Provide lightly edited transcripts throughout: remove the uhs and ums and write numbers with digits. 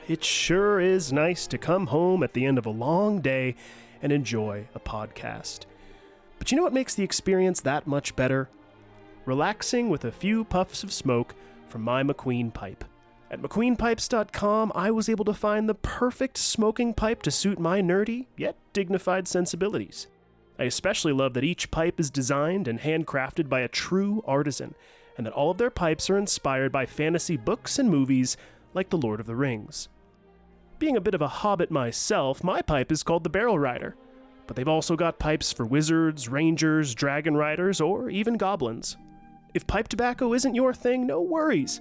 it sure is nice to come home at the end of a long day and enjoy a podcast. But you know what makes the experience that much better? Relaxing with a few puffs of smoke from my McQueen pipe. At McQueenPipes.com, I was able to find the perfect smoking pipe to suit my nerdy, yet dignified sensibilities. I especially love that each pipe is designed and handcrafted by a true artisan, and that all of their pipes are inspired by fantasy books and movies like The Lord of the Rings. Being a bit of a hobbit myself, my pipe is called the Barrel Rider, but they've also got pipes for wizards, rangers, dragon riders, or even goblins. If pipe tobacco isn't your thing, no worries.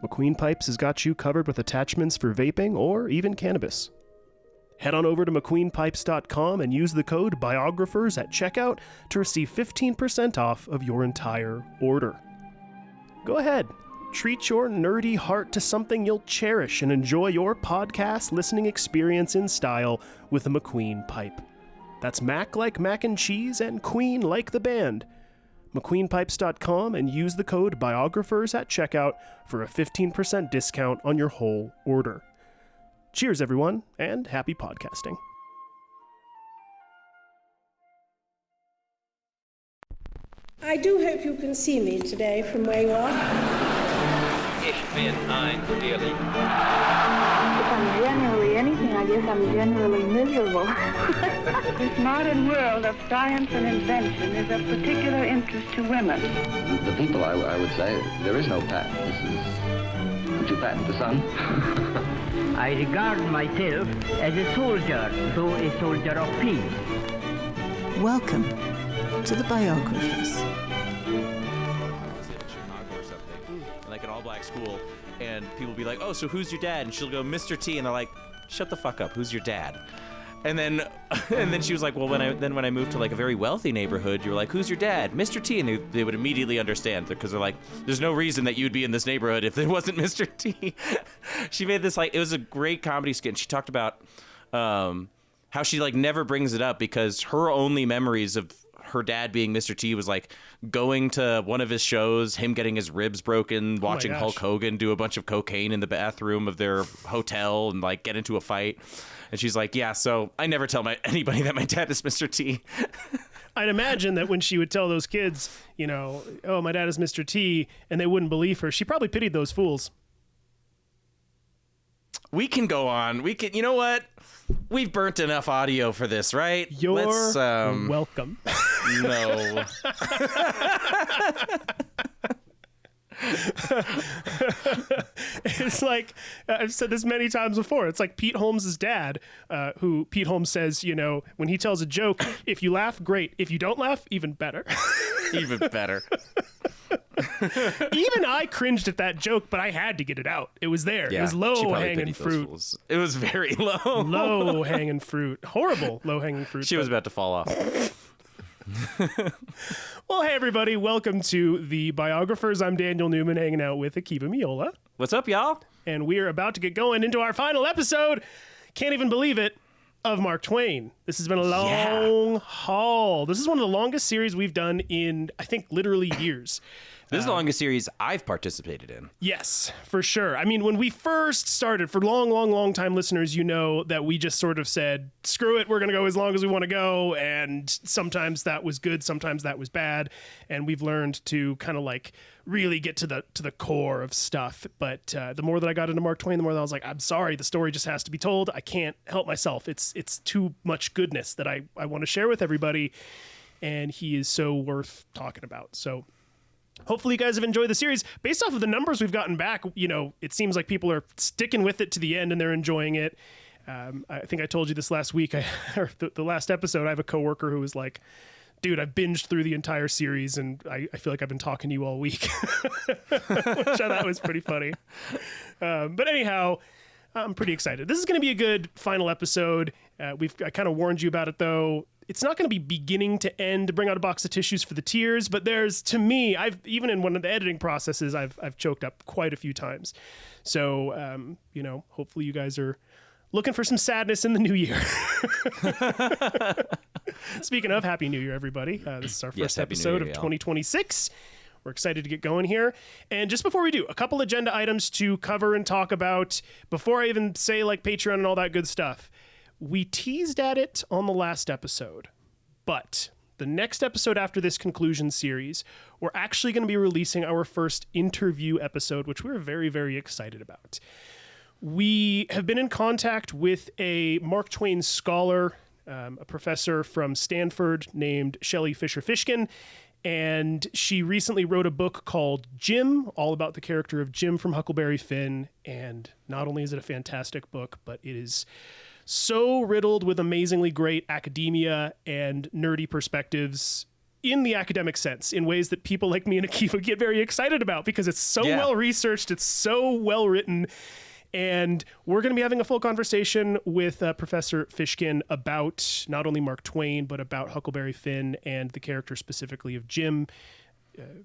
McQueen Pipes has got you covered with attachments for vaping or even cannabis. Head on over to McQueenPipes.com and use the code BIOGRAPHERS at checkout to receive 15% off of your entire order. Go ahead, treat your nerdy heart to something you'll cherish and enjoy your podcast listening experience in style with a McQueen pipe. That's Mac like mac and cheese and Queen like the band. McQueenPipes.com and use the code BIOGRAPHERS at checkout for a 15% discount on your whole order. Cheers, everyone, and happy podcasting. I do hope you can see me today from where you are. Ich bin ein Really. If I'm generally anything, I guess I'm generally miserable. This modern world of science and invention is of particular interest to women. The people, I would say, there is no patent. Would you patent the sun? I regard myself as a soldier, though a soldier of peace. Welcome to the Biographers. Like an all-black school, and people be like, "Oh, so who's your dad?" And she'll go, "Mr. T," and they're like, "Shut the fuck up. Who's your dad?" And then she was like, "Well, when I moved to like a very wealthy neighborhood, you were like, who's your dad?" "Mr. T," and they would immediately understand because they're like, "There's no reason that you'd be in this neighborhood if there wasn't Mr. T." She made this it was a great comedy skit. And she talked about how she never brings it up because her only memories of her dad being Mr. T was going to one of his shows, him getting his ribs broken, watching Hulk Hogan do a bunch of cocaine in the bathroom of their hotel and get into a fight. And she's like, "Yeah, so I never tell anybody that my dad is Mr. T." I'd imagine that when she would tell those kids, "Oh, my dad is Mr. T," and they wouldn't believe her, she probably pitied those fools. We can go on. We can. You know what? We've burnt enough audio for this, right? You're welcome. No. It's like, I've said this many times before, it's like Pete Holmes' dad, who Pete Holmes says, when he tells a joke, if you laugh, great. If you don't laugh, even better. Even better. Even I cringed at that joke, but I had to get it out. It was there. Yeah, it was low-hanging fruit. It was very low. Low-hanging fruit. Horrible low-hanging fruit. She was about to fall off. Well, hey, everybody. Welcome to The Biographers. I'm Daniel Newman, hanging out with Akiva Miola. What's up, y'all? And we're about to get going into our final episode. Can't even believe it. Of Mark Twain. This has been a long haul. This is one of the longest series we've done in, I think, literally years. This is the longest series I've participated in. Yes, for sure. I mean, when we first started, for long time listeners, you know that we just sort of said, screw it, we're going to go as long as we want to go. And sometimes that was good, sometimes that was bad. And we've learned to kind of really get to the core of stuff. But the more that I got into Mark Twain, the more that I was like, I'm sorry, the story just has to be told. I can't help myself. It's too much goodness that I want to share with everybody. And he is so worth talking about. So hopefully you guys have enjoyed the series. Based off of the numbers we've gotten back, it seems like people are sticking with it to the end and they're enjoying it. I think I told you this last week, or the last episode, I have a coworker who was like, dude, I binged through the entire series and I feel like I've been talking to you all week, which I thought was pretty funny. But anyhow, I'm pretty excited. This is going to be a good final episode. I kind of warned you about it though. It's not going to be beginning to end to bring out a box of tissues for the tears, but there's, to me, even in one of the editing processes, I've choked up quite a few times. So, hopefully you guys are looking for some sadness in the new year. Speaking of, Happy New Year, everybody. This is our first episode of 2026. We're excited to get going here. And just before we do, a couple agenda items to cover and talk about before I even say like Patreon and all that good stuff. We teased at it on the last episode, but the next episode after this conclusion series, we're actually going to be releasing our first interview episode, which we're very, very excited about. We have been in contact with a Mark Twain scholar, a professor from Stanford named Shelley Fisher-Fishkin, and she recently wrote a book called Jim, all about the character of Jim from Huckleberry Finn. And not only is it a fantastic book, but it is so riddled with amazingly great academia and nerdy perspectives in the academic sense, in ways that people like me and Akiva get very excited about because it's so well researched, it's so well written. And we're going to be having a full conversation with Professor Fishkin about not only Mark Twain, but about Huckleberry Finn and the character specifically of Jim.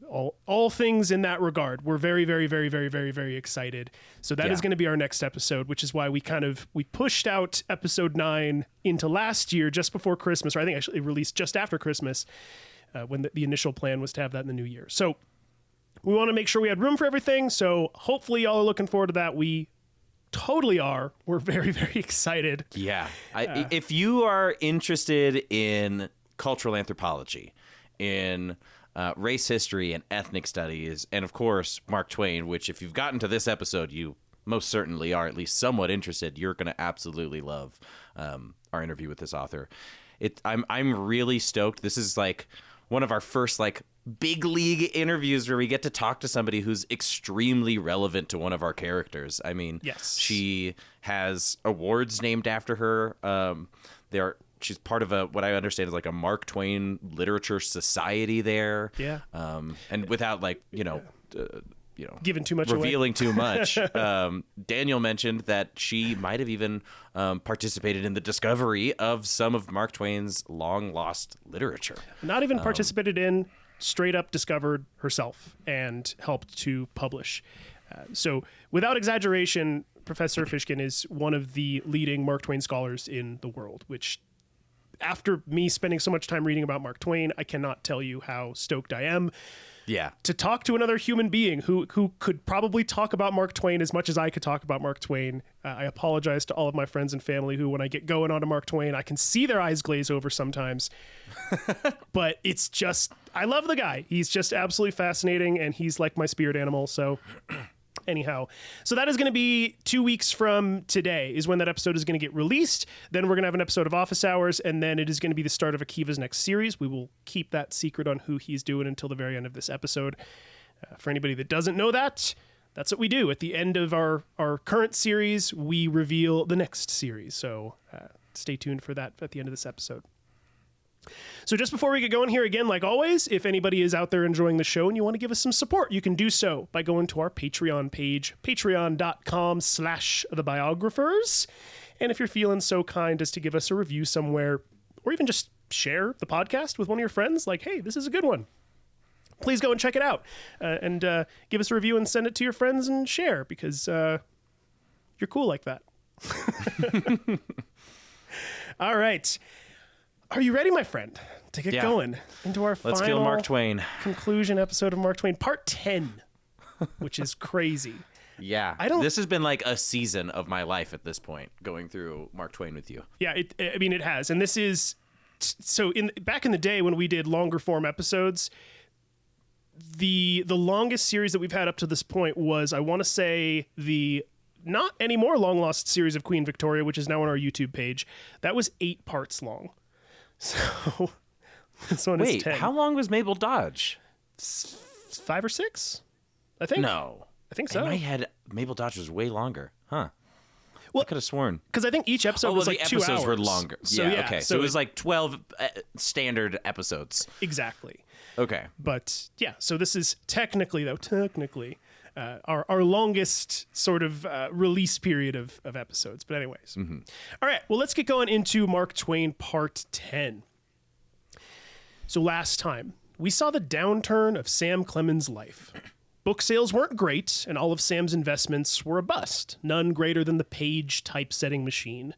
All things in that regard. We're very, very, very, very, very, very excited. So that is going to be our next episode, which is why we pushed out episode 9 into last year, just before Christmas, or I think actually it released just after Christmas, when the initial plan was to have that in the new year. So we want to make sure we had room for everything. So hopefully y'all are looking forward to that. We totally are. We're very, very excited. Yeah. If you are interested in cultural anthropology, in race history and ethnic studies, and of course, Mark Twain, which if you've gotten to this episode, you most certainly are at least somewhat interested, you're going to absolutely love our interview with this author. I'm really stoked. This is like one of our first like big league interviews where we get to talk to somebody who's extremely relevant to one of our characters. I mean, yes, she has awards named after her. She's part of what I understand is like a Mark Twain literature society there. Yeah. And without like, giving too much revealing away. too much. Daniel mentioned that she might have even participated in the discovery of some of Mark Twain's long lost literature. Not even participated in, straight up discovered herself and helped to publish. So without exaggeration, Professor Fishkin is one of the leading Mark Twain scholars in the world, which after me spending so much time reading about Mark Twain, I cannot tell you how stoked I am. Yeah. To talk to another human being who could probably talk about Mark Twain as much as I could talk about Mark Twain. I apologize to all of my friends and family who, when I get going onto Mark Twain, I can see their eyes glaze over sometimes. But it's just, I love the guy. He's just absolutely fascinating, and he's like my spirit animal. So anyhow, so that is going to be 2 weeks from today is when that episode is going to get released. Then we're going to have an episode of Office Hours, and then it is going to be the start of Akiva's next series. We will keep that secret on who he's doing until the very end of this episode. For anybody that doesn't know that, that's what we do. At the end of our current series, we reveal the next series. So stay tuned for that at the end of this episode. So just before we get going here, again, like always, if anybody is out there enjoying the show and you want to give us some support, you can do so by going to our Patreon page, patreon.com/thebiographers. And if you're feeling so kind as to give us a review somewhere, or even just share the podcast with one of your friends, like, hey, this is a good one, please go and check it out, and give us a review and send it to your friends and share, because you're cool like that. All right. Are you ready, my friend, to get going into our Let's final feel Mark Twain conclusion episode of Mark Twain, part 10, which is crazy. Yeah. This has been like a season of my life at this point, going through Mark Twain with you. Yeah, it has. And this is, so back in the day when we did longer form episodes, the longest series that we've had up to this point was, I want to say, the not anymore long lost series of Queen Victoria, which is now on our YouTube page. That was 8 parts long. So this one is 10. Wait, how long was Mabel Dodge? 5 or 6, I think. No. I think so. In my head, Mabel Dodge was way longer. Huh. Well, I could have sworn. Because I think each episode was like 2 hours. The episodes were longer. So, yeah, okay. So it was like 12 standard episodes. Exactly. Okay. But yeah, so this is technically our longest sort of release period of episodes. But anyways. Mm-hmm. All right, well, let's get going into Mark Twain part 10. So last time, we saw the downturn of Sam Clemens' life. Book sales weren't great, and all of Sam's investments were a bust, none greater than the Page typesetting machine.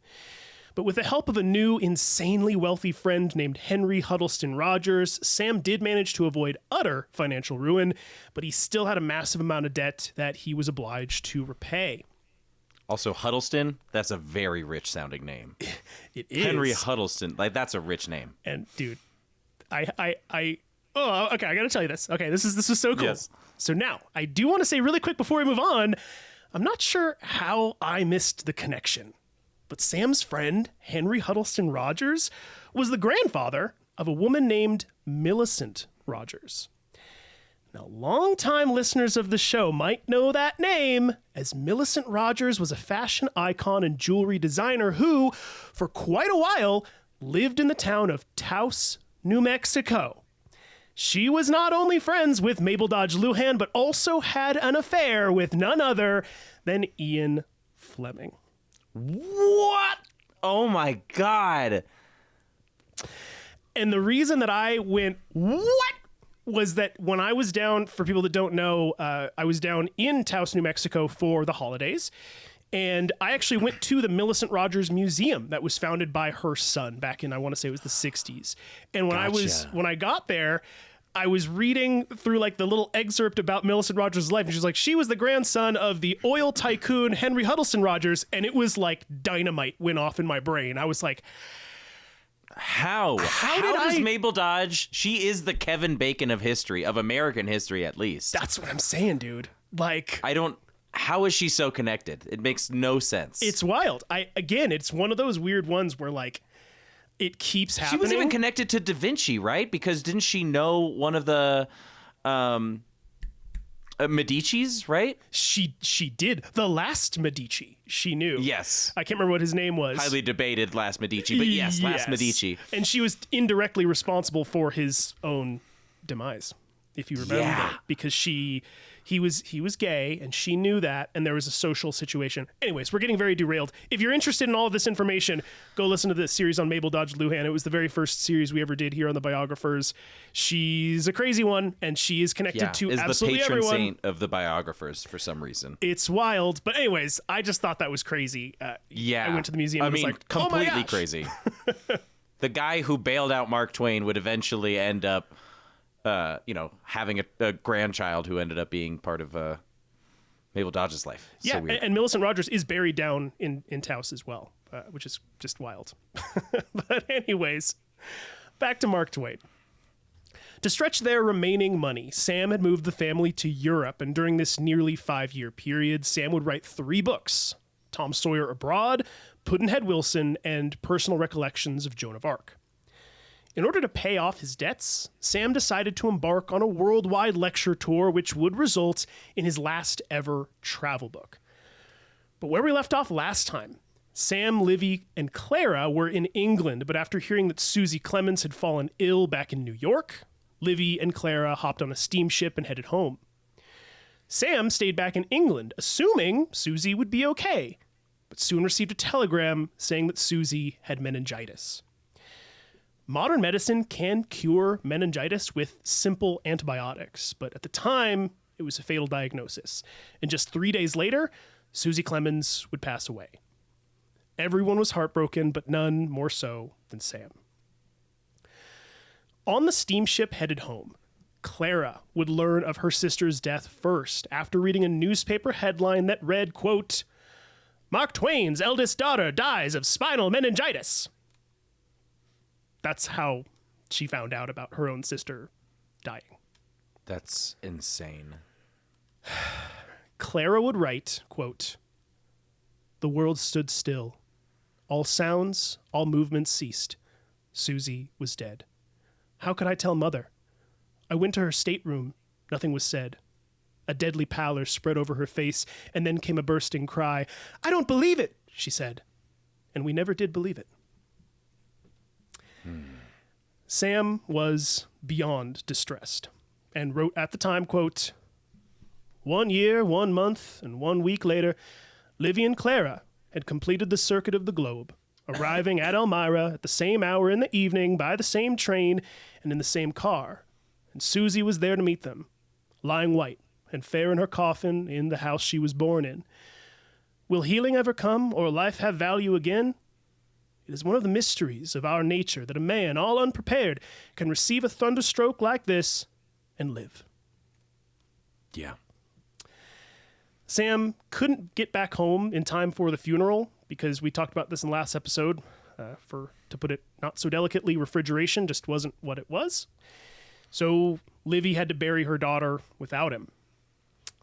But with the help of a new, insanely wealthy friend named Henry Huddleston Rogers, Sam did manage to avoid utter financial ruin, but he still had a massive amount of debt that he was obliged to repay. Also, Huddleston, that's a very rich sounding name. It is. Henry Huddleston, like that's a rich name. And dude, I gotta tell you this. Okay, this is so cool. Yes. So now, I do want to say really quick before we move on, I'm not sure how I missed the connection, but Sam's friend, Henry Huddleston Rogers, was the grandfather of a woman named Millicent Rogers. Now, longtime listeners of the show might know that name, as Millicent Rogers was a fashion icon and jewelry designer who, for quite a while, lived in the town of Taos, New Mexico. She was not only friends with Mabel Dodge Luhan, but also had an affair with none other than Ian Fleming. What? Oh my God. And the reason that I went, what? Was that when I was down, for people that don't know, I was down in Taos, New Mexico for the holidays. And I actually went to the Millicent Rogers Museum that was founded by her son back in, I want to say it was the 60s. And when I got there, I was reading through like the little excerpt about Millicent Rogers' life. And she's like, she was the grandson of the oil tycoon Henry Huddleston Rogers. And it was like dynamite went off in my brain. I was like, How does Mabel Dodge, she is the Kevin Bacon of history, of American history at least. That's what I'm saying, dude. Like, how is she so connected? It makes no sense. It's wild. It's one of those weird ones where like it keeps happening. She was even connected to Da Vinci, right? Because didn't she know one of the Medici's, right? She did. The last Medici, she knew. Yes. I can't remember what his name was. Highly debated last Medici, but yes, last Medici. And she was indirectly responsible for his own demise, if you remember. Yeah. Because he was gay, and she knew that, and there was a social situation. Anyways, we're getting very derailed. If you're interested in all of this information, go listen to this series on Mabel Dodge Luhan. It was the very first series we ever did here on the Biographers. She's a crazy one, and she is connected to absolutely the patron everyone. saint of the Biographers for some reason. It's wild. But anyways, I just thought that was crazy. I went to the museum and was like, completely oh my gosh. crazy. The guy who bailed out Mark Twain would eventually end up having a grandchild who ended up being part of Mabel Dodge's life. It's so weird. And Millicent Rogers is buried down in Taos as well, which is just wild. But anyways, back to Mark Twain. To stretch their remaining money, Sam had moved the family to Europe, and during this nearly 5-year period, Sam would write 3 books: Tom Sawyer Abroad, Pudd'nhead Wilson, and Personal Recollections of Joan of Arc. In order to pay off his debts, Sam decided to embark on a worldwide lecture tour, which would result in his last ever travel book. But where we left off last time, Sam, Livy, and Clara were in England, but after hearing that Susie Clemens had fallen ill back in New York, Livy and Clara hopped on a steamship and headed home. Sam stayed back in England, assuming Susie would be okay, but soon received a telegram saying that Susie had meningitis. Modern medicine can cure meningitis with simple antibiotics, but at the time, it was a fatal diagnosis. And just 3 days later, Susie Clemens would pass away. Everyone was heartbroken, but none more so than Sam. On the steamship headed home, Clara would learn of her sister's death first after reading a newspaper headline that read, quote, "Mark Twain's eldest daughter dies of spinal meningitis." That's how she found out about her own sister dying. That's insane. Clara would write, quote, "The world stood still. All sounds, all movements ceased. Susie was dead. How could I tell Mother? I went to her stateroom. Nothing was said. A deadly pallor spread over her face, and then came a bursting cry. 'I don't believe it,' she said. And we never did believe it." Sam was beyond distressed and wrote at the time, quote, "1 year, 1 month, and 1 week later, Livy and Clara had completed the circuit of the globe, arriving at Elmira at the same hour in the evening by the same train and in the same car, and Susie was there to meet them, lying white and fair in her coffin in the house she was born in. Will healing ever come or life have value again? It is one of the mysteries of our nature that a man, all unprepared, can receive a thunderstroke like this and live. Yeah. Sam couldn't get back home in time for the funeral because we talked about this in the last episode. To put it not so delicately, refrigeration just wasn't what it was. So Livy had to bury her daughter without him.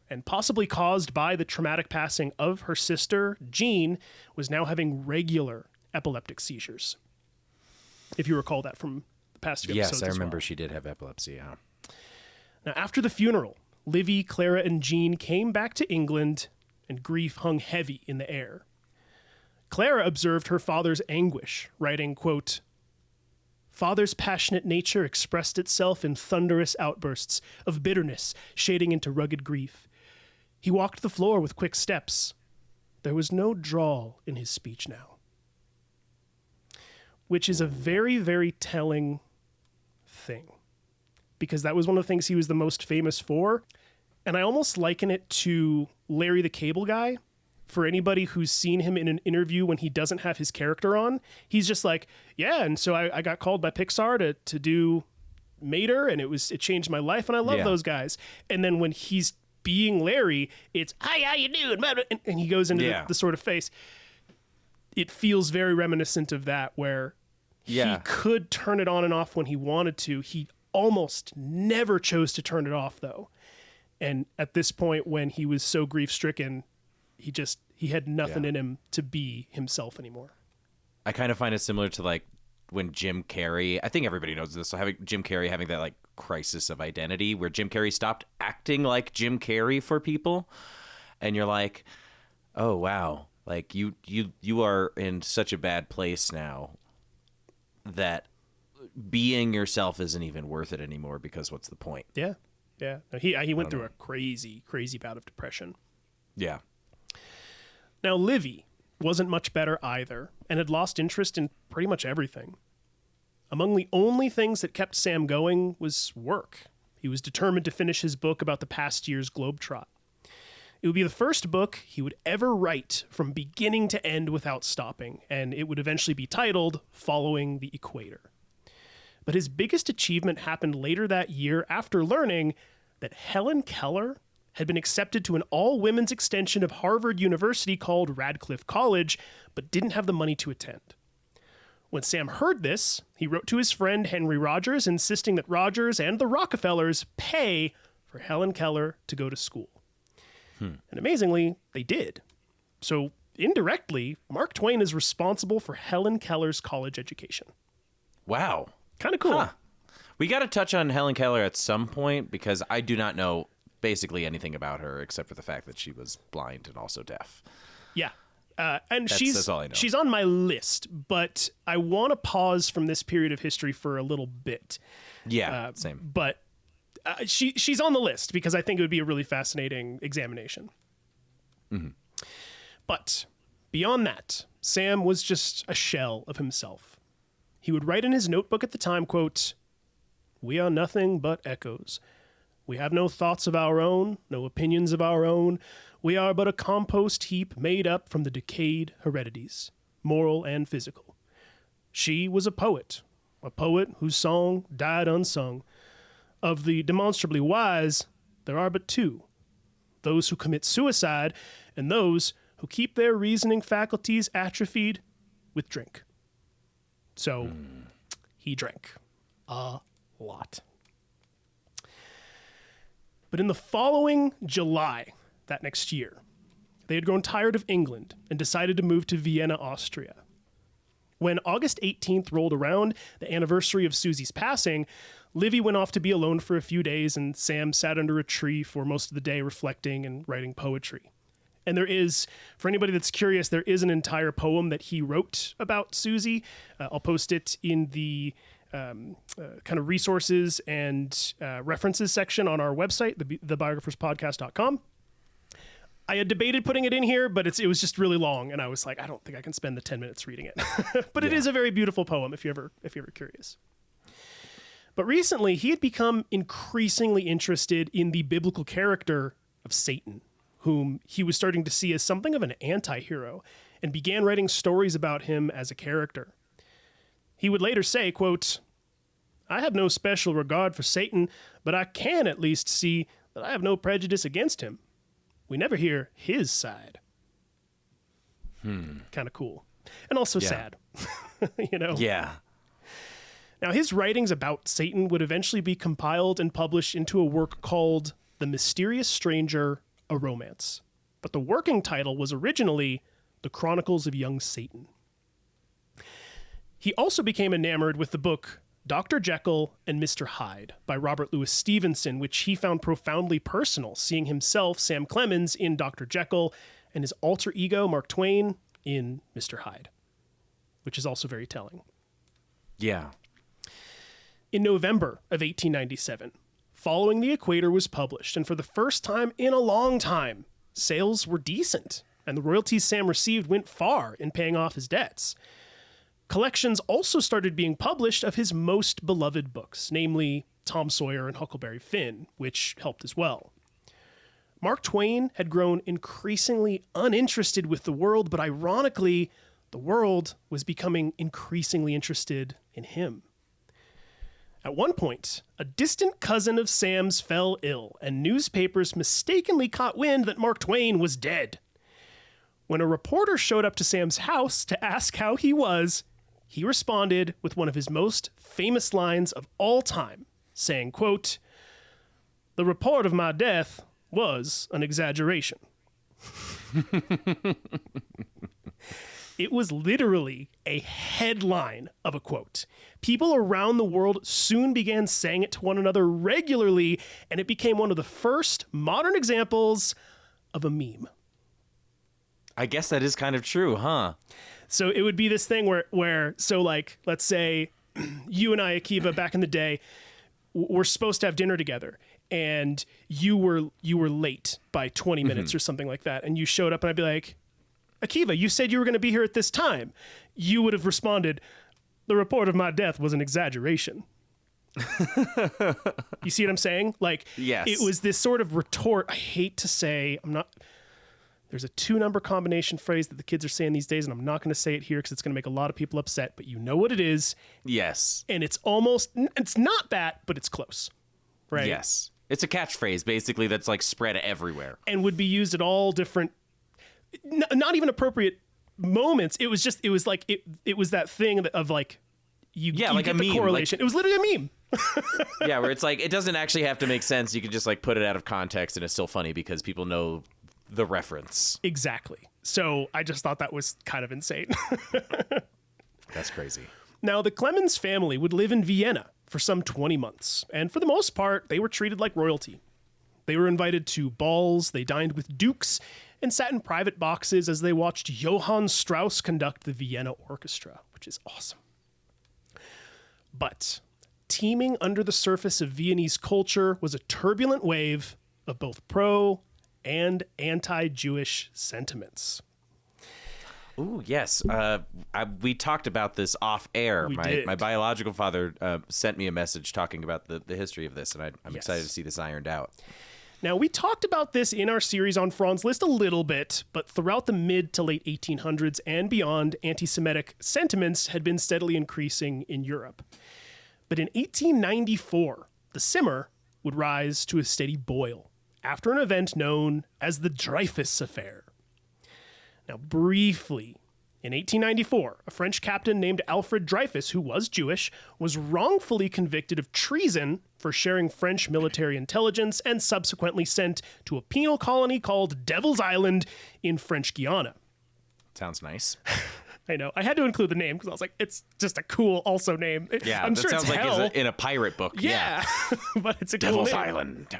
And possibly caused by the traumatic passing of her sister, Jean was now having regular epileptic seizures. If you recall that from the past few episodes. Yes, I remember well. she did have epilepsy, yeah. Now, after the funeral, Livy, Clara, and Jean came back to England, and grief hung heavy in the air. Clara observed her father's anguish, writing, quote, "Father's passionate nature expressed itself in thunderous outbursts of bitterness shading into rugged grief. He walked the floor with quick steps. There was no drawl in his speech now." Which is a very, very telling thing, because that was one of the things he was the most famous for. And I almost liken it to Larry the Cable Guy. For anybody who's seen him in an interview when he doesn't have his character on, he's just like, yeah, and so I got called by Pixar to do Mater, and it changed my life, and I love those guys. And then when he's being Larry, it's, hi, how you doing? And he goes into the sort of face. It feels very reminiscent of that, where he could turn it on and off when he wanted to. He almost never chose to turn it off, though. And at this point, when he was so grief-stricken, he had nothing in him to be himself anymore. I kind of find it similar to like when Jim Carrey, I think everybody knows this, so having Jim Carrey having that like crisis of identity where Jim Carrey stopped acting like Jim Carrey for people. And you're like, oh, wow. Like you are in such a bad place now that being yourself isn't even worth it anymore, because what's the point? Yeah. Yeah. He went through a crazy, crazy bout of depression. Yeah. Now, Livy wasn't much better either, and had lost interest in pretty much everything. Among the only things that kept Sam going was work. He was determined to finish his book about the past year's globetrot. It would be the first book he would ever write from beginning to end without stopping, and it would eventually be titled Following the Equator. But his biggest achievement happened later that year after learning that Helen Keller had been accepted to an all-women's extension of Harvard University called Radcliffe College, but didn't have the money to attend. When Sam heard this, he wrote to his friend Henry Rogers, insisting that Rogers and the Rockefellers pay for Helen Keller to go to school. And amazingly, they did. So, indirectly, Mark Twain is responsible for Helen Keller's college education. Wow. Kind of cool. Huh. We got to touch on Helen Keller at some point, because I do not know basically anything about her except for the fact that she was blind and also deaf. Yeah. And that's all I know. She's on my list, but I want to pause from this period of history for a little bit. Yeah, same. But she's on the list because I think it would be a really fascinating examination. Mm-hmm. But beyond that, Sam was just a shell of himself. He would write in his notebook at the time, quote, "We are nothing but echoes. We have no thoughts of our own, no opinions of our own. We are but a compost heap made up from the decayed heredities, moral and physical. She was a poet whose song died unsung. Of the demonstrably wise, there are but two, those who commit suicide and those who keep their reasoning faculties atrophied with drink." So he drank a lot. But in the following July, that next year, they had grown tired of England and decided to move to Vienna, Austria. When August 18th rolled around, the anniversary of Susie's passing, Livy went off to be alone for a few days, and Sam sat under a tree for most of the day reflecting and writing poetry. And there is, for anybody that's curious, there is an entire poem that he wrote about Susie. I'll post it in the kind of resources and references section on our website, thebiographerspodcast.com. I had debated putting it in here, but it was just really long, and I was like, I don't think I can spend the 10 minutes reading it. But it is a very beautiful poem if you're ever curious. But recently, he had become increasingly interested in the biblical character of Satan. whom he was starting to see as something of an anti-hero, and began writing stories about him as a character. He would later say, quote, "I have no special regard for Satan, but I can at least see that I have no prejudice against him. We never hear his side." Kind of cool. And also sad. You know? Yeah. Now, his writings about Satan would eventually be compiled and published into a work called The Mysterious Stranger, a Romance. But the working title was originally The Chronicles of Young Satan. He also became enamored with the book Dr. Jekyll and Mr. Hyde by Robert Louis Stevenson, which he found profoundly personal, seeing himself, Sam Clemens, in Dr. Jekyll and his alter ego, Mark Twain, in Mr. Hyde, which is also very telling. Yeah. In November of 1897, Following the Equator was published, and for the first time in a long time, sales were decent, and the royalties Sam received went far in paying off his debts. Collections also started being published of his most beloved books, namely Tom Sawyer and Huckleberry Finn, which helped as well. Mark Twain had grown increasingly uninterested with the world, but ironically, the world was becoming increasingly interested in him. At one point, a distant cousin of Sam's fell ill, and newspapers mistakenly caught wind that Mark Twain was dead. When a reporter showed up to Sam's house to ask how he was, he responded with one of his most famous lines of all time, saying, quote, "The report of my death was an exaggeration." It was literally a headline of a quote. People around the world soon began saying it to one another regularly, and it became one of the first modern examples of a meme. I guess that is kind of true, huh? So it would be this thing where so like, let's say you and I, Akiva, back in the day, we're supposed to have dinner together, and you were late by 20 minutes or something like that, and you showed up, and I'd be like, Akiva, you said you were going to be here at this time. You would have responded, "The report of my death was an exaggeration." You see what I'm saying? Like, yes. It was this sort of retort. I hate to say, there's a 2-number combination phrase that the kids are saying these days, and I'm not going to say it here because it's going to make a lot of people upset, but you know what it is. Yes. And it's not that, but it's close, right? Yes. It's a catchphrase, basically, that's like spread everywhere. And would be used at all different, not even appropriate moments. It was that thing of like, you like get a the meme. correlation. It was literally a meme. Yeah, where it's like, it doesn't actually have to make sense. You can just like put it out of context, and it's still funny because people know the reference. Exactly. So I just thought that was kind of insane. That's crazy. Now, the Clemens family would live in Vienna for some 20 months, and for the most part, they were treated like royalty. They were invited to balls, they dined with dukes, and sat in private boxes as they watched Johann Strauss conduct the Vienna Orchestra, which is awesome. But teeming under the surface of Viennese culture was a turbulent wave of both pro and anti-Jewish sentiments. Ooh, yes. We talked about this off air. My biological father sent me a message talking about the history of this, and I'm excited to see this ironed out. Now, we talked about this in our series on Franz Liszt a little bit, but throughout the mid to late 1800s and beyond, anti-Semitic sentiments had been steadily increasing in Europe. But in 1894, the simmer would rise to a steady boil after an event known as the Dreyfus Affair. Now, briefly, in 1894, a French captain named Alfred Dreyfus, who was Jewish, was wrongfully convicted of treason for sharing French military intelligence and subsequently sent to a penal colony called Devil's Island in French Guiana. Sounds nice. I know. I had to include the name because I was like, it's just a cool also name. Yeah, I'm that sure sounds it's like hell. in a pirate book. Yeah, but it's a Devil's cool name. Island.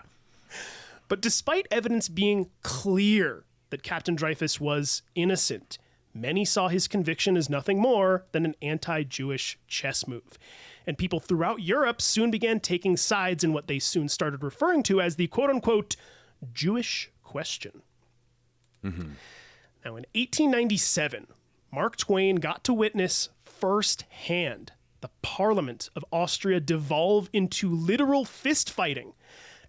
But despite evidence being clear that Captain Dreyfus was innocent, many saw his conviction as nothing more than an anti-Jewish chess move. And people throughout Europe soon began taking sides in what they soon started referring to as the quote-unquote Jewish question. Mm-hmm. Now, in 1897, Mark Twain got to witness firsthand the Parliament of Austria devolve into literal fist fighting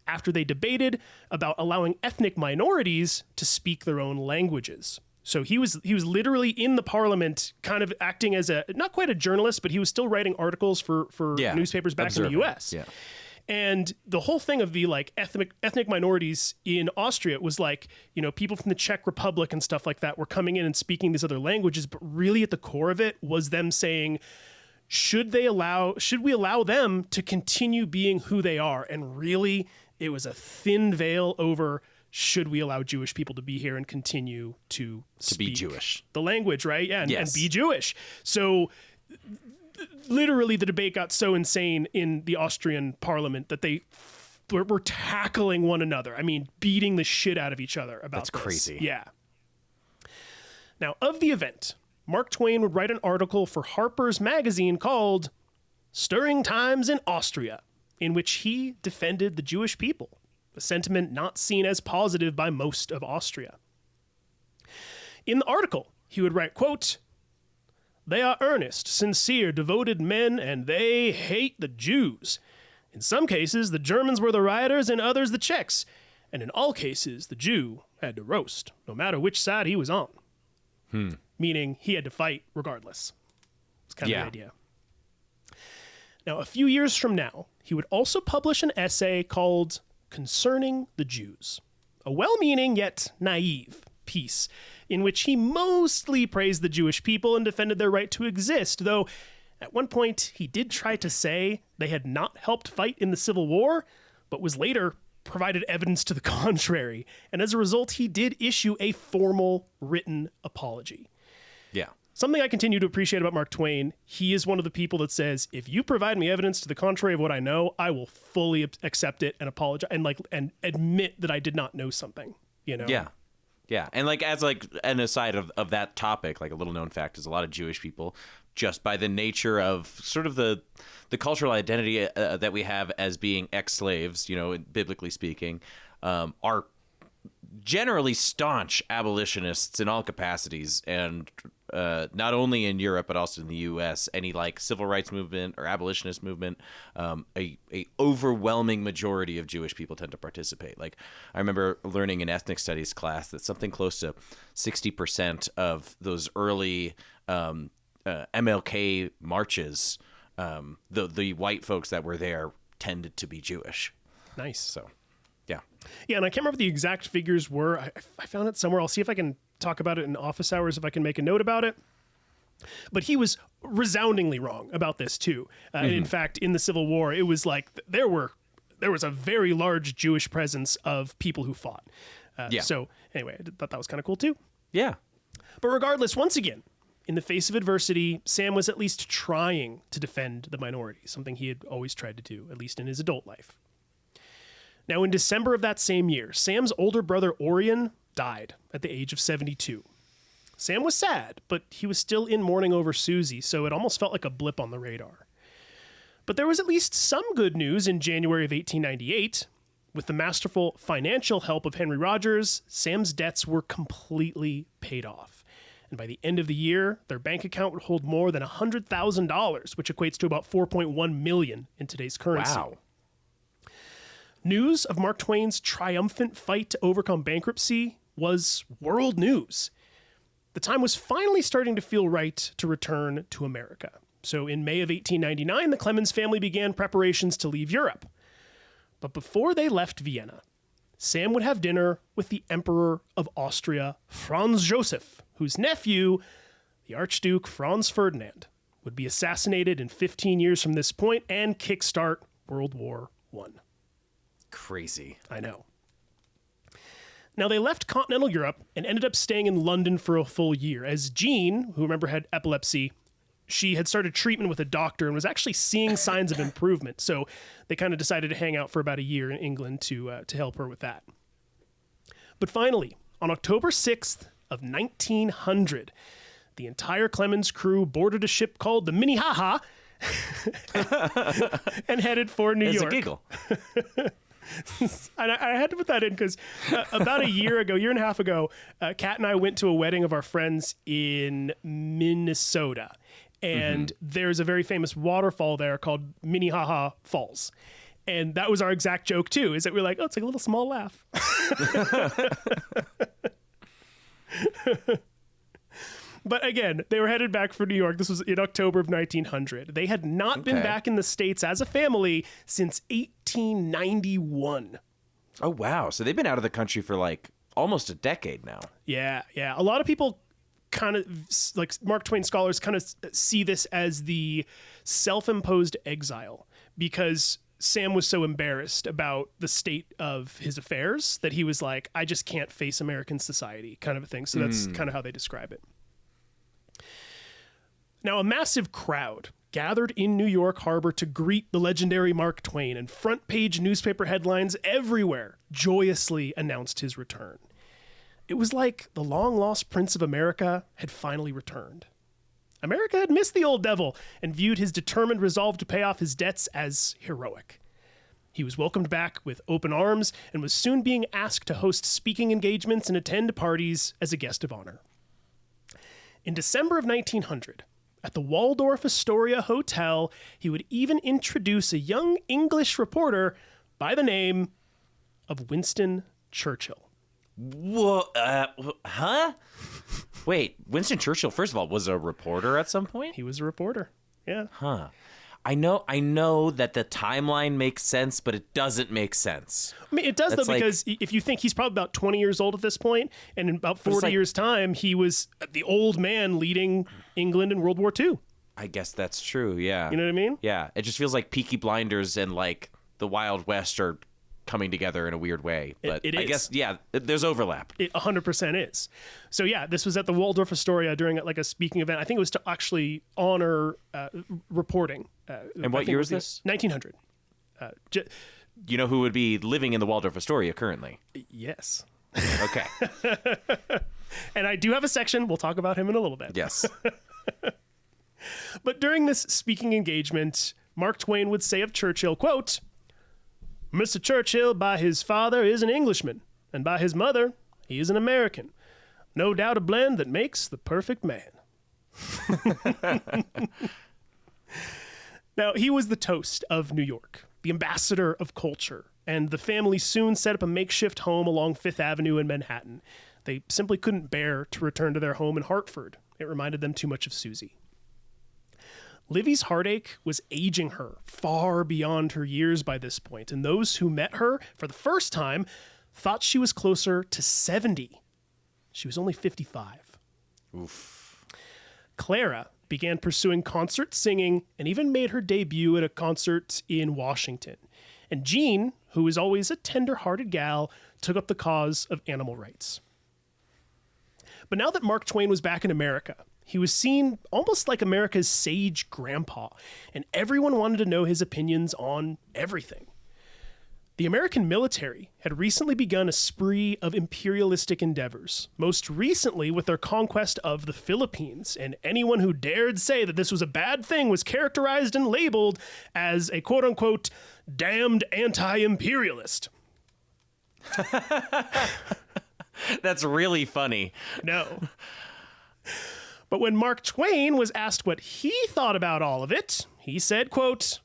after they debated about allowing ethnic minorities to speak their own languages. So he was literally in the parliament, kind of acting as not quite a journalist, but he was still writing articles for newspapers back in the U.S. Yeah. And the whole thing of the like ethnic minorities in Austria was like, people from the Czech Republic and stuff like that were coming in and speaking these other languages, but really at the core of it was them saying, should we allow them to continue being who they are? And really, it was a thin veil over, should we allow Jewish people to be here and continue to speak be Jewish? The language, right? Yeah, and Yes. be Jewish. So literally the debate got so insane in the Austrian parliament that they were tackling one another. I mean, beating the shit out of each other about That's this. crazy. Yeah. Now, of the event, Mark Twain would write an article for Harper's Magazine called Stirring Times in Austria, in which he defended the Jewish people, a sentiment not seen as positive by most of Austria. In the article, he would write, quote, "They are earnest, sincere, devoted men, and they hate the Jews. In some cases, the Germans were the rioters, in others the Czechs, and in all cases, the Jew had to roast, no matter which side he was on." Meaning he had to fight regardless. It's kind of the idea. Now, a few years from now, he would also publish an essay called Concerning the Jews, a well-meaning yet naive piece in which he mostly praised the Jewish people and defended their right to exist, though at one point he did try to say they had not helped fight in the Civil War, but was later provided evidence to the contrary, and as a result he did issue a formal written apology. Yeah. Something I continue to appreciate about Mark Twain, he is one of the people that says, if you provide me evidence to the contrary of what I know, I will fully accept it and apologize and admit that I did not know something, Yeah. Yeah. And like as like an aside of that topic, like a little known fact is a lot of Jewish people, just by the nature of sort of the cultural identity that we have as being ex-slaves, biblically speaking, are generally staunch abolitionists in all capacities, and not only in Europe but also in the U.S. Any like civil rights movement or abolitionist movement, a overwhelming majority of Jewish people tend to participate. Like I remember learning in ethnic studies class that something close to 60% of those early MLK marches, the white folks that were there tended to be Jewish. Nice. So. Yeah, and I can't remember what the exact figures were. I found it somewhere. I'll see if I can talk about it in office hours, if I can make a note about it. But he was resoundingly wrong about this, too. And in fact, in the Civil War, it was like there was a very large Jewish presence of people who fought. So anyway, I thought that was kind of cool, too. Yeah. But regardless, once again, in the face of adversity, Sam was at least trying to defend the minority, something he had always tried to do, at least in his adult life. Now, in December of that same year, Sam's older brother Orion died at the age of 72. Sam was sad, but he was still in mourning over Susie, so it almost felt like a blip on the radar. But there was at least some good news in January of 1898. With the masterful financial help of Henry Rogers, Sam's debts were completely paid off. And by the end of the year, their bank account would hold more than $100,000, which equates to about $4.1 million in today's currency. Wow. News of Mark Twain's triumphant fight to overcome bankruptcy was world news. The time was finally starting to feel right to return to America. So in May of 1899, the Clemens family began preparations to leave Europe. But before they left Vienna, Sam would have dinner with the Emperor of Austria, Franz Joseph, whose nephew, the Archduke Franz Ferdinand, would be assassinated in 15 years from this point and kickstart World War I. Crazy. I know. Now, they left continental Europe and ended up staying in London for a full year, as Jean, who remember had epilepsy, she had started treatment with a doctor and was actually seeing signs of improvement. So they kind of decided to hang out for about a year in England to help her with that. But finally, on October 6th of 1900, the entire Clemens crew boarded a ship called the Minnehaha and headed for New York. It's a giggle. And I had to put that in because about a year and a half ago, Kat and I went to a wedding of our friends in Minnesota. And there's a very famous waterfall there called Minnehaha Falls. And that was our exact joke too, is that we're like, oh, it's like a little small laugh. But again, they were headed back for New York. This was in October of 1900. They had not been back in the States as a family since 1891. Oh, wow. So they've been out of the country for like almost a decade now. Yeah. A lot of people kind of, like Mark Twain scholars, kind of see this as the self-imposed exile, because Sam was so embarrassed about the state of his affairs that he was like, I just can't face American society, kind of a thing. So that's kind of how they describe it. Now, a massive crowd gathered in New York Harbor to greet the legendary Mark Twain, and front-page newspaper headlines everywhere joyously announced his return. It was like the long-lost Prince of America had finally returned. America had missed the old devil and viewed his determined resolve to pay off his debts as heroic. He was welcomed back with open arms and was soon being asked to host speaking engagements and attend parties as a guest of honor. In December of 1900, at the Waldorf Astoria Hotel, he would even introduce a young English reporter by the name of Winston Churchill. Whoa, huh? Wait, Winston Churchill, first of all, was a reporter at some point? He was a reporter, yeah. Huh. I know that the timeline makes sense, but it doesn't make sense. I mean, it does, though, because if you think he's probably about 20 years old at this point, and in about 40 years' time, he was the old man leading England in World War II. I guess that's true, yeah. You know what I mean? Yeah, it just feels like Peaky Blinders and, like, the Wild West are coming together in a weird way. But it I is. guess, yeah, there's overlap. It 100% is. So, yeah, this was at the Waldorf Astoria during, like, a speaking event. I think it was to actually honor reporting. And what year was this? 1900. You know who would be living in the Waldorf Astoria currently? Yes. Okay. And I do have a section. We'll talk about him in a little bit. Yes. But during this speaking engagement, Mark Twain would say of Churchill, quote, Mr. Churchill, by his father, is an Englishman, and by his mother, he is an American. No doubt a blend that makes the perfect man. Now, he was the toast of New York, the ambassador of culture, and the family soon set up a makeshift home along Fifth Avenue in Manhattan. They simply couldn't bear to return to their home in Hartford. It reminded them too much of Susie. Livy's heartache was aging her far beyond her years by this point, and those who met her for the first time thought she was closer to 70. She was only 55. Oof. Clara began pursuing concert singing and even made her debut at a concert in Washington. And Jean, who was always a tender-hearted gal, took up the cause of animal rights. But now that Mark Twain was back in America, he was seen almost like America's sage grandpa, and everyone wanted to know his opinions on everything. The American military had recently begun a spree of imperialistic endeavors, most recently with their conquest of the Philippines, and anyone who dared say that this was a bad thing was characterized and labeled as a quote-unquote damned anti-imperialist. That's really funny. No. But when Mark Twain was asked what he thought about all of it, he said, quote,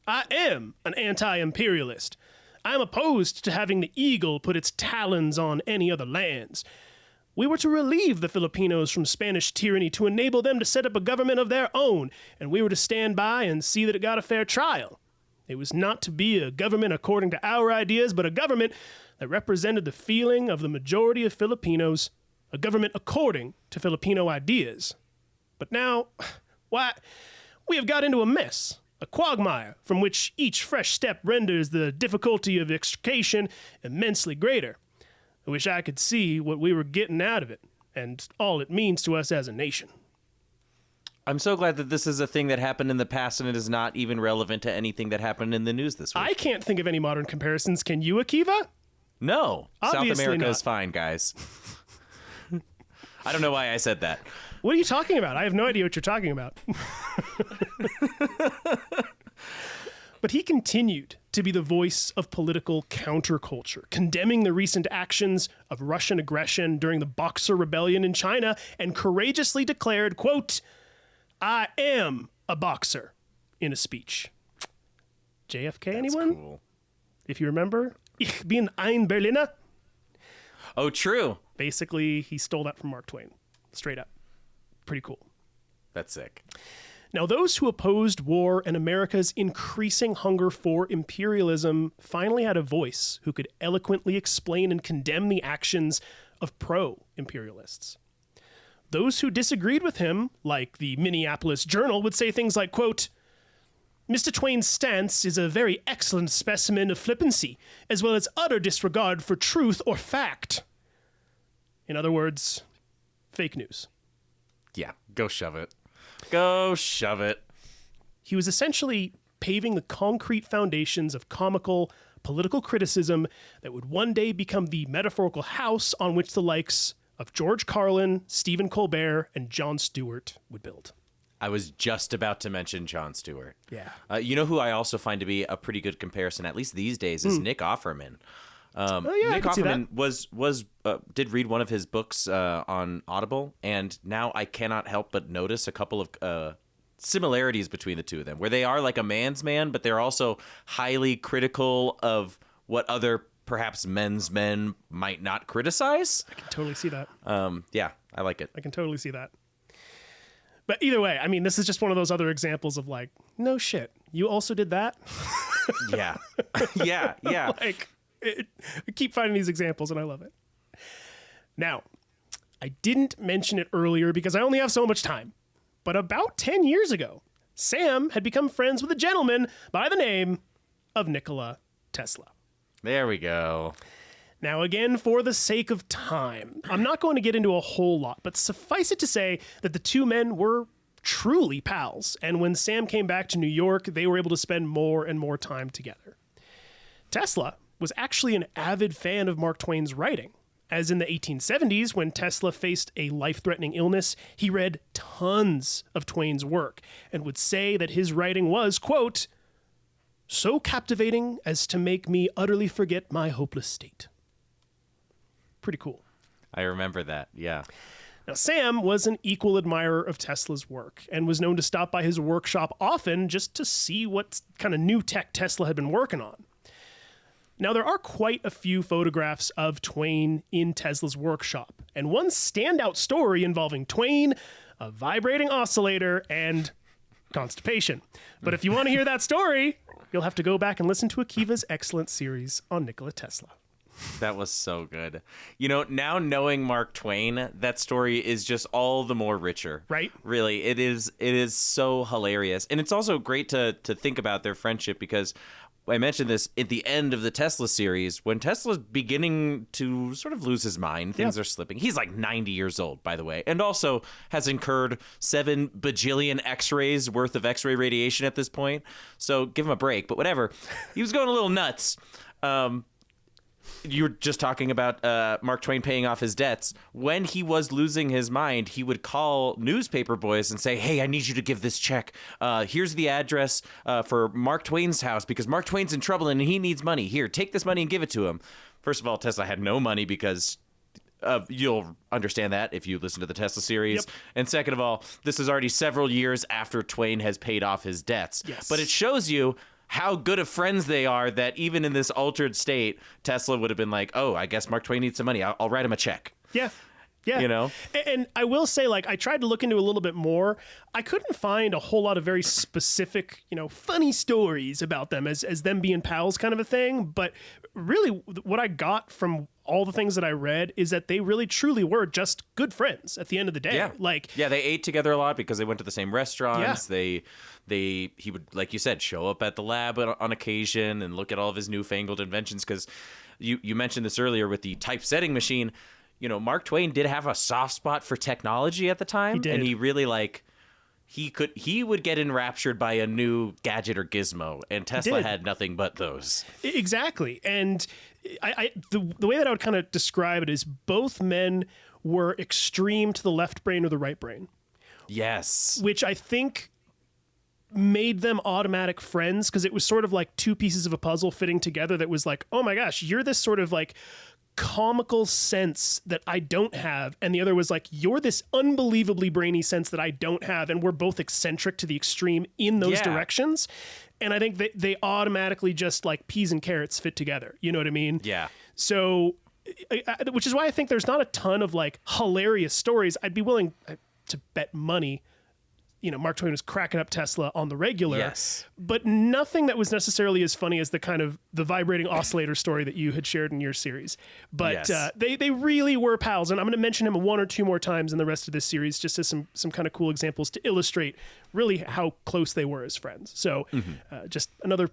I am an anti-imperialist. I am opposed to having the eagle put its talons on any other lands. We were to relieve the Filipinos from Spanish tyranny to enable them to set up a government of their own, and we were to stand by and see that it got a fair trial. It was not to be a government according to our ideas, but a government that represented the feeling of the majority of Filipinos, a government according to Filipino ideas. But now, why, we have got into a mess. A quagmire from which each fresh step renders the difficulty of extrication immensely greater. I wish I could see what we were getting out of it, and all it means to us as a nation. I'm so glad that this is a thing that happened in the past and it is not even relevant to anything that happened in the news this week. I can't think of any modern comparisons. Can you, Akiva? No. Obviously South America not. is fine, guys. I don't know why I said that. What are you talking about? I have no idea what you're talking about. But he continued to be the voice of political counterculture, condemning the recent actions of Russian aggression during the Boxer Rebellion in China, and courageously declared, quote, I am a boxer, in a speech. JFK, anyone? Cool. If you remember, ich bin ein Berliner. Oh, true. Basically, he stole that from Mark Twain. Straight up. Pretty cool. That's sick. Now, those who opposed war and America's increasing hunger for imperialism finally had a voice who could eloquently explain and condemn the actions of pro-imperialists. Those who disagreed with him, like the Minneapolis Journal, would say things like, quote, Mr. Twain's stance is a very excellent specimen of flippancy, as well as utter disregard for truth or fact. In other words, fake news. Yeah, go shove it. Go shove it. He was essentially paving the concrete foundations of comical, political criticism that would one day become the metaphorical house on which the likes of George Carlin, Stephen Colbert, and Jon Stewart would build. I was just about to mention Jon Stewart. Yeah. You know who I also find to be a pretty good comparison, at least these days, is Nick Offerman. Nick Offerman did read one of his books on Audible, and now I cannot help but notice a couple of similarities between the two of them, where they are like a man's man, but they're also highly critical of what other perhaps men's men might not criticize. I can totally see that. Yeah, I like it. I can totally see that. But either way, I mean, this is just one of those other examples of like, no shit, you also did that? Yeah. Yeah. Like, I keep finding these examples and I love it. Now, I didn't mention it earlier because I only have so much time, but about 10 years ago, Sam had become friends with a gentleman by the name of Nikola Tesla. There we go. Now, again, for the sake of time, I'm not going to get into a whole lot, but suffice it to say that the two men were truly pals, and when Sam came back to New York, they were able to spend more and more time together. Tesla was actually an avid fan of Mark Twain's writing. As in the 1870s, when Tesla faced a life-threatening illness, he read tons of Twain's work and would say that his writing was, quote, so captivating as to make me utterly forget my hopeless state. Pretty cool. I remember that, yeah. Now, Sam was an equal admirer of Tesla's work and was known to stop by his workshop often just to see what kind of new tech Tesla had been working on. Now, there are quite a few photographs of Twain in Tesla's workshop, and one standout story involving Twain, a vibrating oscillator, and constipation. But if you want to hear that story, you'll have to go back and listen to Akiva's excellent series on Nikola Tesla. That was so good. You know, now knowing Mark Twain, that story is just all the more richer. Right? Really, it is so hilarious. And it's also great to think about their friendship because I mentioned this at the end of the Tesla series, when Tesla's beginning to sort of lose his mind, things are slipping. He's like 90 years old, by the way, and also has incurred 7 bajillion X-rays worth of X-ray radiation at this point. So give him a break, but whatever. He was going a little nuts. You were just talking about Mark Twain paying off his debts. When he was losing his mind, he would call newspaper boys and say, hey, I need you to give this check. Here's the address for Mark Twain's house because Mark Twain's in trouble and he needs money. Here, take this money and give it to him. First of all, Tesla had no money because you'll understand that if you listen to the Tesla series. Yep. And second of all, this is already several years after Twain has paid off his debts. Yes. But it shows you how good of friends they are that even in this altered state, Tesla would have been like, oh, I guess Mark Twain needs some money. I'll write him a check. Yeah. Yeah. You know? And I will say, like, I tried to look into a little bit more. I couldn't find a whole lot of very specific, funny stories about them as them being pals kind of a thing. But really what I got from all the things that I read is that they really truly were just good friends at the end of the day. Yeah. They ate together a lot because they went to the same restaurants. Yeah. He would, like you said, show up at the lab on occasion and look at all of his newfangled inventions because you mentioned this earlier with the typesetting machine. Mark Twain did have a soft spot for technology at the time. He did. And he really he would get enraptured by a new gadget or gizmo, and Tesla had nothing but those. Exactly. And the way that I would kind of describe it is both men were extreme to the left brain or the right brain. Yes. Which I think made them automatic friends because it was sort of like two pieces of a puzzle fitting together that was like, oh my gosh, you're this sort of like comical sense that I don't have, and the other was like, you're this unbelievably brainy sense that I don't have, and we're both eccentric to the extreme in those directions. And I think that they automatically just like peas and carrots fit together. You know what I mean? Yeah. So, which is why I think there's not a ton of like hilarious stories. I'd be willing to bet money, you know, Mark Twain was cracking up Tesla on the regular, Yes. but nothing that was necessarily as funny as the kind of the vibrating oscillator story that you had shared in your series. But they really were pals, and I'm going to mention him one or two more times in the rest of this series, just as some kind of cool examples to illustrate really how close they were as friends. So just another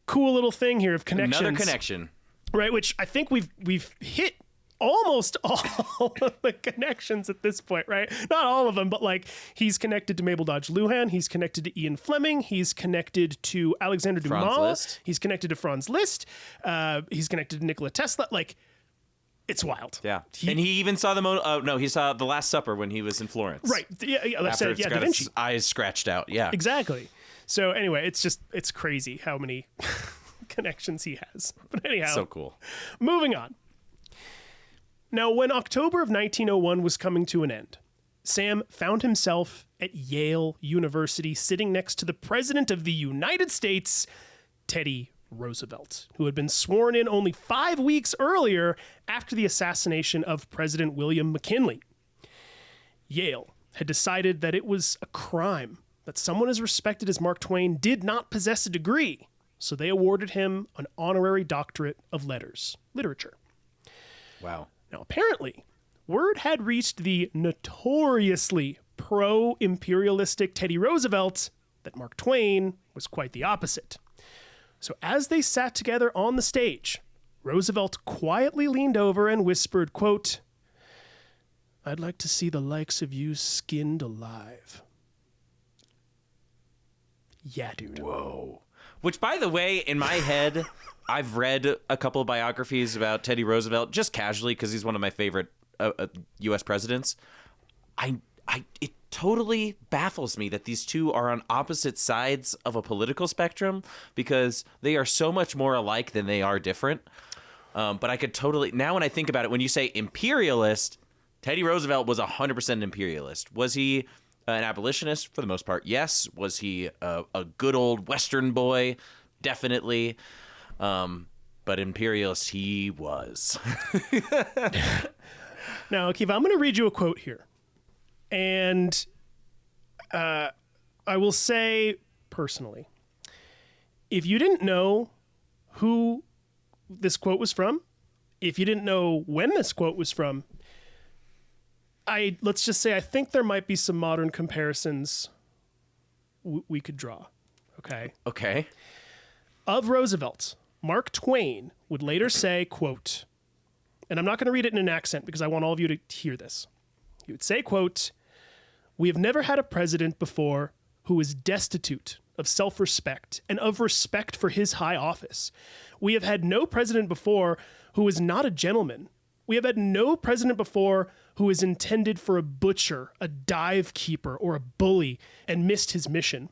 cool little thing here of connections. Another connection. Right, which I think we've hit almost all of the connections at this point, right? Not all of them, but like he's connected to Mabel Dodge Luhan, he's connected to Ian Fleming, he's connected to Alexander Dumas, he's connected to Franz Liszt, he's connected to Nikola Tesla. Like, it's wild. Yeah, and he even saw he saw The Last Supper when he was in Florence. Right. Yeah. After it's Da got Vinci. its eyes scratched out. Yeah. Exactly. So anyway, it's crazy how many connections he has. But anyhow, So cool. Moving on. Now, when October of 1901 was coming to an end, Sam found himself at Yale University sitting next to the President of the United States, Teddy Roosevelt, who had been sworn in only 5 weeks earlier after the assassination of President William McKinley. Yale had decided that it was a crime that someone as respected as Mark Twain did not possess a degree, so they awarded him an honorary doctorate of literature. Wow. Now, apparently, word had reached the notoriously pro-imperialistic Teddy Roosevelt that Mark Twain was quite the opposite. So as they sat together on the stage, Roosevelt quietly leaned over and whispered, quote, "I'd like to see the likes of you skinned alive." Yeah, dude. Whoa. Which, by the way, in my head, I've read a couple of biographies about Teddy Roosevelt just casually because he's one of my favorite U.S. presidents. It totally baffles me that these two are on opposite sides of a political spectrum because they are so much more alike than they are different. But I could totally now when I think about it, when you say imperialist, Teddy Roosevelt was 100% imperialist. Was he an abolitionist? For the most part, yes. Was he a good old Western boy? Definitely. But imperialist he was. Now, Akiva, I'm going to read you a quote here. And I will say personally, if you didn't know who this quote was from, if you didn't know when this quote was from, let's just say I think there might be some modern comparisons we could draw. Okay? Okay. Of Roosevelt, Mark Twain would later say, quote, and I'm not going to read it in an accent because I want all of you to hear this. He would say, quote, "We have never had a president before who is destitute of self-respect and of respect for his high office. We have had no president before who is not a gentleman. We have had no president before who is intended for a butcher, a dive keeper, or a bully and missed his mission.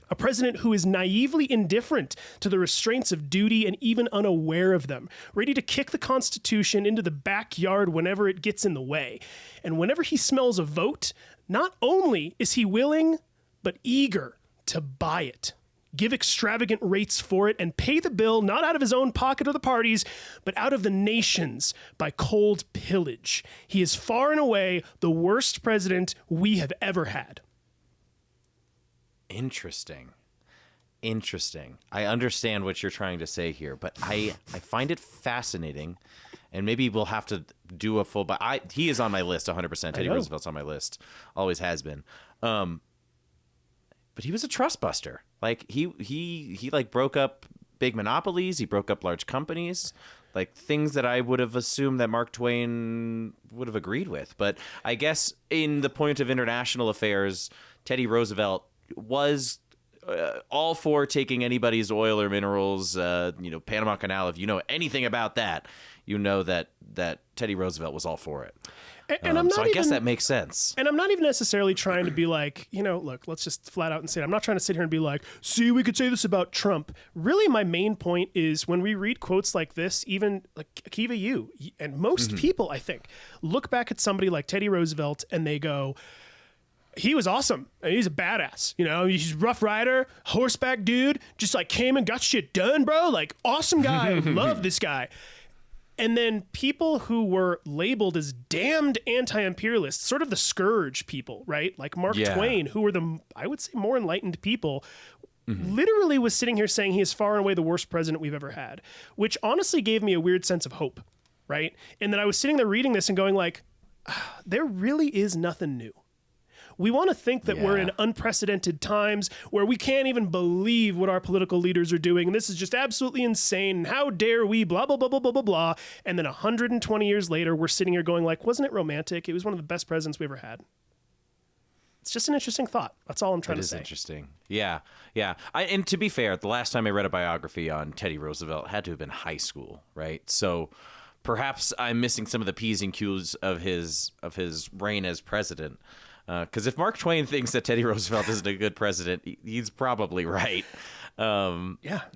A president who is naively indifferent to the restraints of duty and even unaware of them, ready to kick the Constitution into the backyard whenever it gets in the way. And whenever he smells a vote, not only is he willing, but eager to buy it, give extravagant rates for it, and pay the bill not out of his own pocket or the party's, but out of the nation's by cold pillage. He is far and away the worst president we have ever had." Interesting. I understand what you're trying to say here, but I find it fascinating, and maybe we'll have to do a full. But he is on my list 100%. Teddy Roosevelt's on my list, always has been. But he was a trust buster. Like he like broke up big monopolies. He broke up large companies, like things that I would have assumed that Mark Twain would have agreed with. But I guess in the point of international affairs, Teddy Roosevelt was all for taking anybody's oil or minerals, Panama Canal. If you know anything about that, you know that Teddy Roosevelt was all for it. And I'm not so I guess that makes sense. And I'm not even necessarily trying to be like, look, let's just flat out and say it. I'm not trying to sit here and be like, see, we could say this about Trump. Really, my main point is when we read quotes like this, even like Akiva, you and most people, I think, look back at somebody like Teddy Roosevelt and they go, he was awesome. He's a badass. He's a rough rider, horseback dude, just like came and got shit done, bro. Like awesome guy. Love this guy. And then people who were labeled as damned anti-imperialists, sort of the scourge people, right? Like Mark Twain, who were I would say, more enlightened people, literally was sitting here saying he is far and away the worst president we've ever had, which honestly gave me a weird sense of hope, right? And then I was sitting there reading this and going like, there really is nothing new. We want to think that we're in unprecedented times where we can't even believe what our political leaders are doing. And this is just absolutely insane. And how dare we, blah, blah, blah, blah, blah, blah, blah. And then 120 years later, we're sitting here going like, wasn't it romantic? It was one of the best presidents we ever had. It's just an interesting thought. That's all I'm trying to say. It is interesting. Yeah. And to be fair, the last time I read a biography on Teddy Roosevelt had to have been high school, right? So perhaps I'm missing some of the P's and Q's of his reign as president. Because if Mark Twain thinks that Teddy Roosevelt isn't a good president, he's probably right.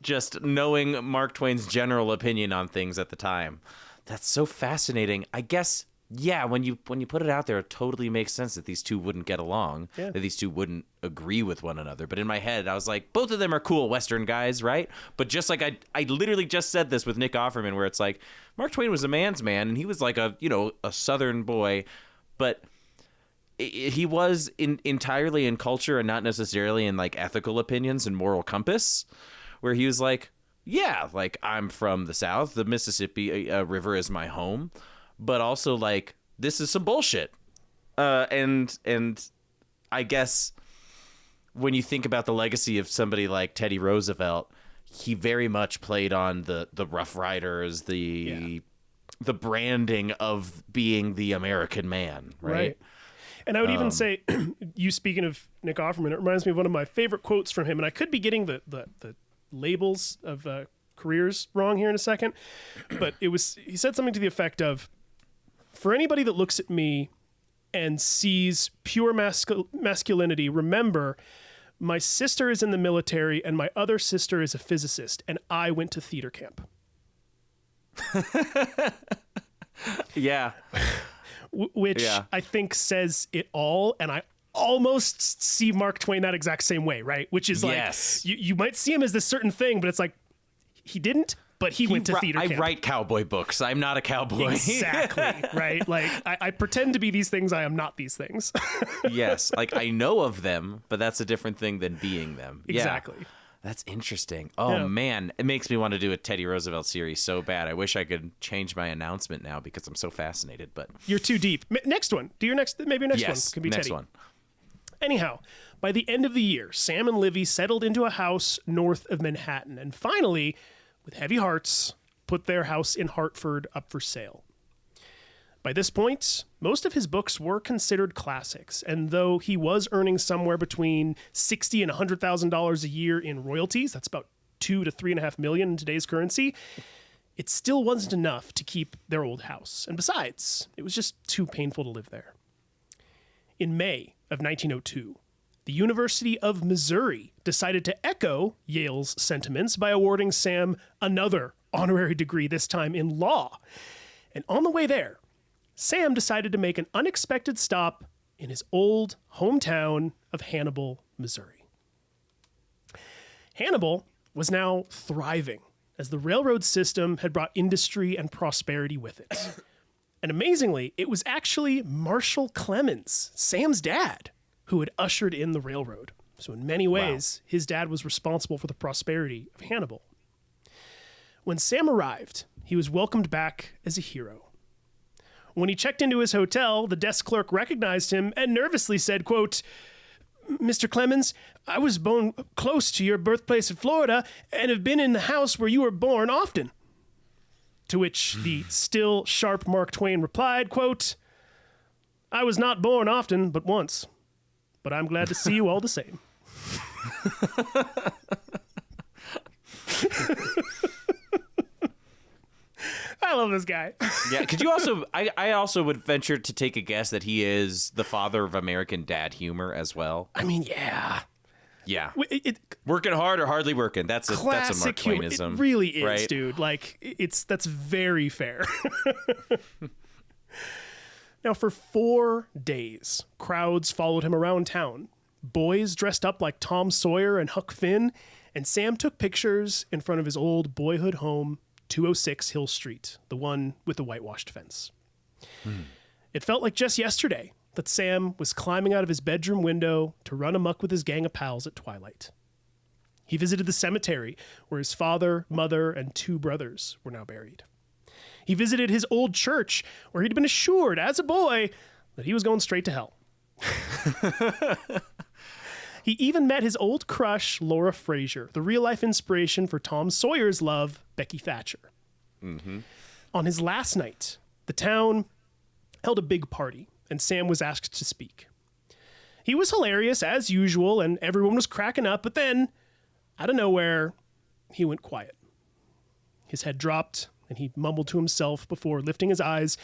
Just knowing Mark Twain's general opinion on things at the time, that's so fascinating. I guess, when you put it out there, it totally makes sense that these two wouldn't get along, that these two wouldn't agree with one another. But in my head, I was like, both of them are cool Western guys, right? But just like I literally just said this with Nick Offerman, where it's like Mark Twain was a man's man, and he was like a Southern boy, but he was entirely in culture and not necessarily in like ethical opinions and moral compass, where he was like, like I'm from the South, the Mississippi River is my home, but also like this is some bullshit. And I guess when you think about the legacy of somebody like Teddy Roosevelt, he very much played on the Rough Riders, the branding of being the American man, right? And I would even say, you speaking of Nick Offerman, it reminds me of one of my favorite quotes from him. And I could be getting the labels of careers wrong here in a second. But he said something to the effect of, for anybody that looks at me and sees pure masculinity, remember, my sister is in the military and my other sister is a physicist. And I went to theater camp. Yeah. Which I think says it all, and I almost see Mark Twain that exact same way, right? Which is like, you might see him as this certain thing, but it's like, he didn't, but he went to theater camp. I write cowboy books. I'm not a cowboy. Exactly, right? Like, I pretend to be these things, I am not these things. Yes, like I know of them, but that's a different thing than being them. Exactly. Yeah. That's interesting. Oh, man. It makes me want to do a Teddy Roosevelt series so bad. I wish I could change my announcement now because I'm so fascinated. But you're too deep. Next one. Do your next. Maybe your next one can be next Teddy. One. Anyhow, by the end of the year, Sam and Livy settled into a house north of Manhattan and finally, with heavy hearts, put their house in Hartford up for sale. By this point, most of his books were considered classics, and though he was earning somewhere between $60,000 and $100,000 a year in royalties, that's about $2 to $3.5 million in today's currency, it still wasn't enough to keep their old house. And besides, it was just too painful to live there. In May of 1902, the University of Missouri decided to echo Yale's sentiments by awarding Sam another honorary degree, this time in law. And on the way there, Sam decided to make an unexpected stop in his old hometown of Hannibal, Missouri. Hannibal was now thriving as the railroad system had brought industry and prosperity with it. And amazingly, it was actually Marshall Clemens, Sam's dad, who had ushered in the railroad. So in many ways, his dad was responsible for the prosperity of Hannibal. When Sam arrived, he was welcomed back as a hero. When he checked into his hotel, the desk clerk recognized him and nervously said, quote, "Mr. Clemens, I was born close to your birthplace in Florida and have been in the house where you were born often." To which the still sharp Mark Twain replied, quote, "I was not born often, but once. But I'm glad to see you all the same." I love this guy. Yeah, could you also... I also would venture to take a guess that he is the father of American dad humor as well. I mean, yeah. Yeah. Working hard or hardly working. That's a Mark Twainism. It really is, right? dude. Like, that's very fair. Now, for 4 days, crowds followed him around town. Boys dressed up like Tom Sawyer and Huck Finn, and Sam took pictures in front of his old boyhood home, 206 Hill Street, the one with the whitewashed fence. It felt like just yesterday that Sam was climbing out of his bedroom window to run amok with his gang of pals at twilight. He visited the cemetery where his father, mother, and 2 brothers were now buried. He visited his old church where he'd been assured as a boy that he was going straight to hell. He even met his old crush, Laura Frazier, the real-life inspiration for Tom Sawyer's love, Becky Thatcher. On his last night, the town held a big party, and Sam was asked to speak. He was hilarious, as usual, and everyone was cracking up, but then, out of nowhere, he went quiet. His head dropped, and he mumbled to himself before lifting his eyes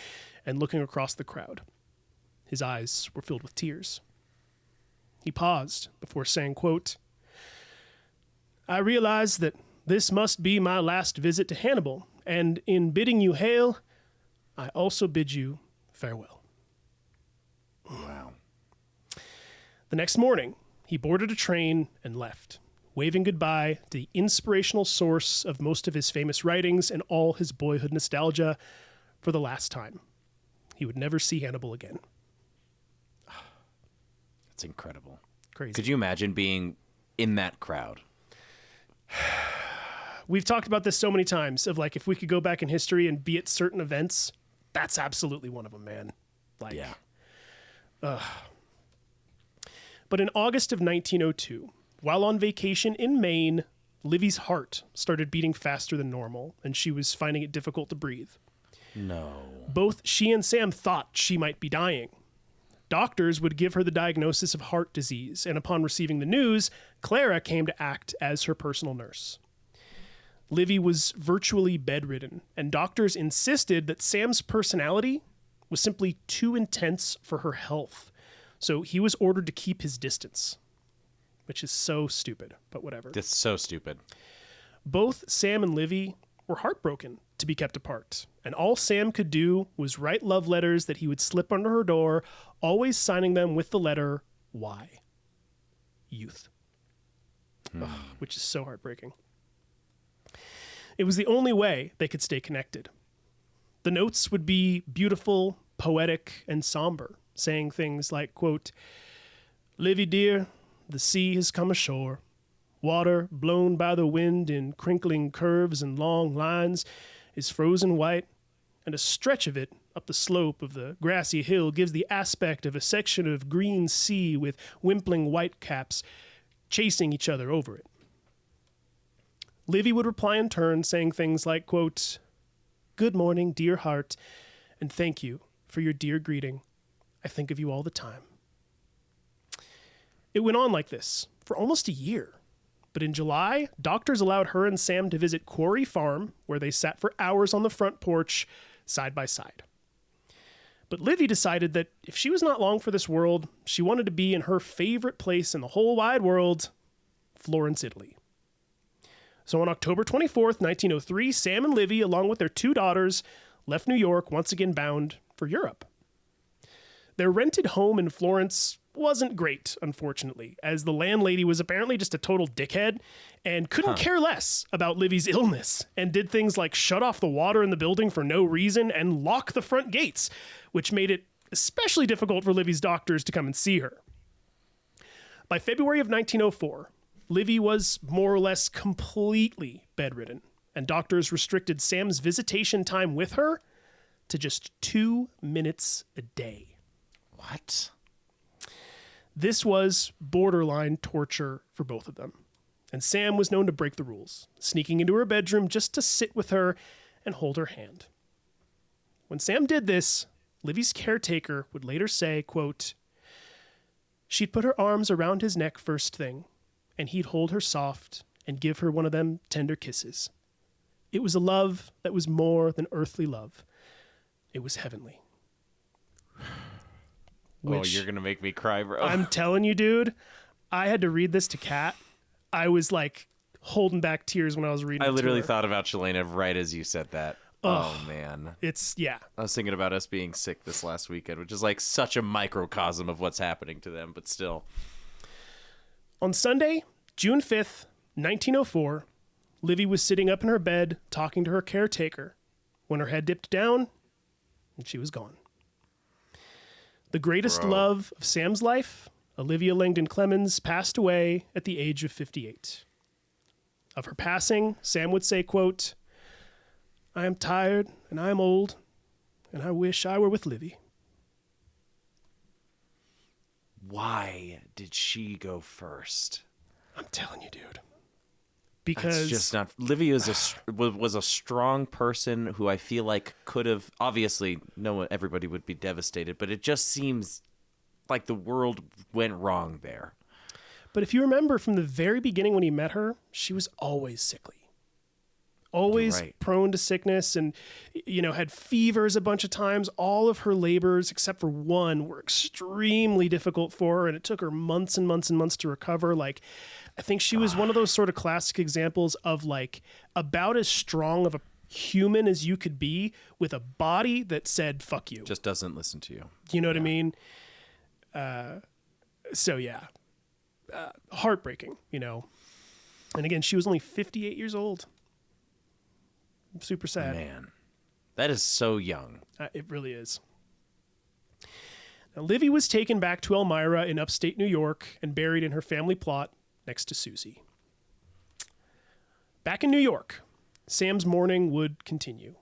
and looking across the crowd. His eyes were filled with tears. He paused before saying, quote, "I realize that this must be my last visit to Hannibal, and in bidding you hail, I also bid you farewell." Wow. The next morning, he boarded a train and left, waving goodbye to the inspirational source of most of his famous writings and all his boyhood nostalgia for the last time. He would never see Hannibal again. That's incredible. Crazy. Could you imagine being in that crowd? We've talked about this so many times of like, if we could go back in history and be at certain events, that's absolutely one of them, man. Like, Yeah. But in August of 1902, while on vacation in Maine, Livy's heart started beating faster than normal, and she was finding it difficult to breathe. No. Both she and Sam thought she might be dying. Doctors would give her the diagnosis of heart disease, and upon receiving the news, Clara came to act as her personal nurse. Livy was virtually bedridden, and doctors insisted that Sam's personality was simply too intense for her health, so he was ordered to keep his distance, which is so stupid, but whatever. That's so stupid. Both Sam and Livy were heartbroken to be kept apart, and all Sam could do was write love letters that he would slip under her door, always signing them with the letter Y. Youth. Ugh, which is so heartbreaking. It was the only way they could stay connected. The notes would be beautiful, poetic, and somber, saying things like, quote, "Livy dear, the sea has come ashore. Water, blown by the wind in crinkling curves and long lines, is frozen white, and a stretch of it up the slope of the grassy hill gives the aspect of a section of green sea with wimpling whitecaps chasing each other over it." Livy would reply in turn, saying things like, quote, "Good morning, dear heart, and thank you for your dear greeting. I think of you all the time." It went on like this for almost a year. But in July, doctors allowed her and Sam to visit Quarry Farm, where they sat for hours on the front porch, side by side. But Livy decided that if she was not long for this world, she wanted to be in her favorite place in the whole wide world, Florence, Italy. So on October 24th, 1903, Sam and Livy, along with their 2 daughters, left New York, once again bound for Europe. Their rented home in Florence wasn't great, unfortunately, as the landlady was apparently just a total dickhead and couldn't care less about Livy's illness and did things like shut off the water in the building for no reason and lock the front gates, which made it especially difficult for Livy's doctors to come and see her. By February of 1904, Livy was more or less completely bedridden, and doctors restricted Sam's visitation time with her to just 2 minutes a day. What? This was borderline torture for both of them, and Sam was known to break the rules, sneaking into her bedroom just to sit with her and hold her hand. When Sam did this, Livy's caretaker would later say, quote, "She'd put her arms around his neck first thing, and he'd hold her soft and give her one of them tender kisses. It was a love that was more than earthly love. It was heavenly. You're going to make me cry, bro. I'm telling you, dude, I had to read this to Kat. I was like holding back tears when I was reading it. I literally to her. thought about Shalana right as you said that. Oh, man. Yeah. I was thinking about us being sick this last weekend, which is like such a microcosm of what's happening to them, but still. On Sunday, June 5th, 1904, Livy was sitting up in her bed talking to her caretaker when her head dipped down and she was gone. The greatest love of Sam's life, Olivia Langdon Clemens, passed away at the age of 58. Of her passing, Sam would say, quote, "I am tired and I am old, and I wish I were with Livy." Why did she go first? I'm telling you, dude. Because it's just not. Livy was a strong person who I feel like could have. Obviously, everybody would be devastated, but it just seems like the world went wrong there. But if you remember from the very beginning when he met her, she was always sickly. Always prone to sickness and, had fevers a bunch of times. All of her labors, except for one, were extremely difficult for her, and it took her months and months and months to recover. Like, I think she was one of those sort of classic examples of, like, about as strong of a human as you could be with a body that said, fuck you. Just doesn't listen to you. You know what I mean? Heartbreaking, And again, she was only 58 years old. Super sad. Man, that is so young. It really is. Now, Livy was taken back to Elmira in upstate New York and buried in her family plot next to Susie. Back in New York, Sam's mourning would continue.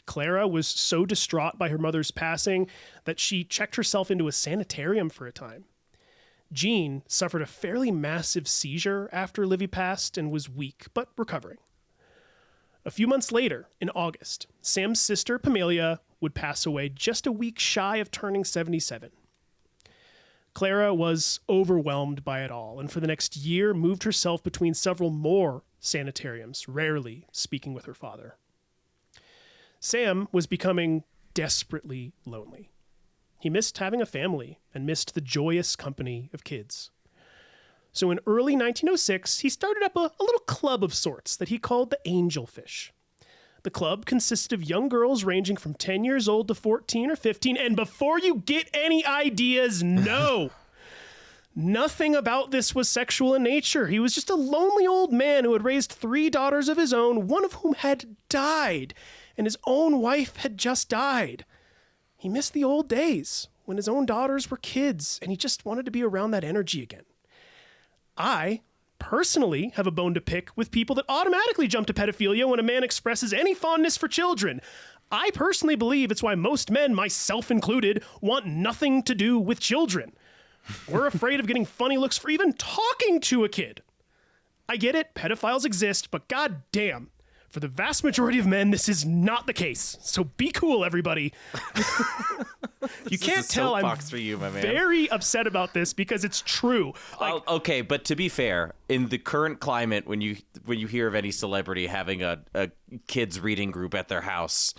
Clara was so distraught by her mother's passing that she checked herself into a sanitarium for a time. Jean suffered a fairly massive seizure after Livy passed and was weak, but recovering. A few months later, in August, Sam's sister, Pamelia, would pass away just a week shy of turning 77. Clara was overwhelmed by it all, and for the next year moved herself between several more sanitariums, rarely speaking with her father. Sam was becoming desperately lonely. He missed having a family and missed the joyous company of kids. So in early 1906, he started up a little club of sorts that he called the Angelfish. The club consisted of young girls ranging from 10 years old to 14 or 15, and before you get any ideas, no! Nothing about this was sexual in nature. He was just a lonely old man who had raised 3 daughters of his own, one of whom had died, and his own wife had just died. He missed the old days when his own daughters were kids, and he just wanted to be around that energy again. I personally have a bone to pick with people that automatically jump to pedophilia when a man expresses any fondness for children. I personally believe it's why most men, myself included, want nothing to do with children. We're afraid of getting funny looks for even talking to a kid. I get it, pedophiles exist, but goddamn, for the vast majority of men, this is not the case. So be cool, everybody. You can't tell I'm for you, my man. very upset about this because it's true. Okay, but to be fair, in the current climate, when you hear of any celebrity having a kids reading group at their house,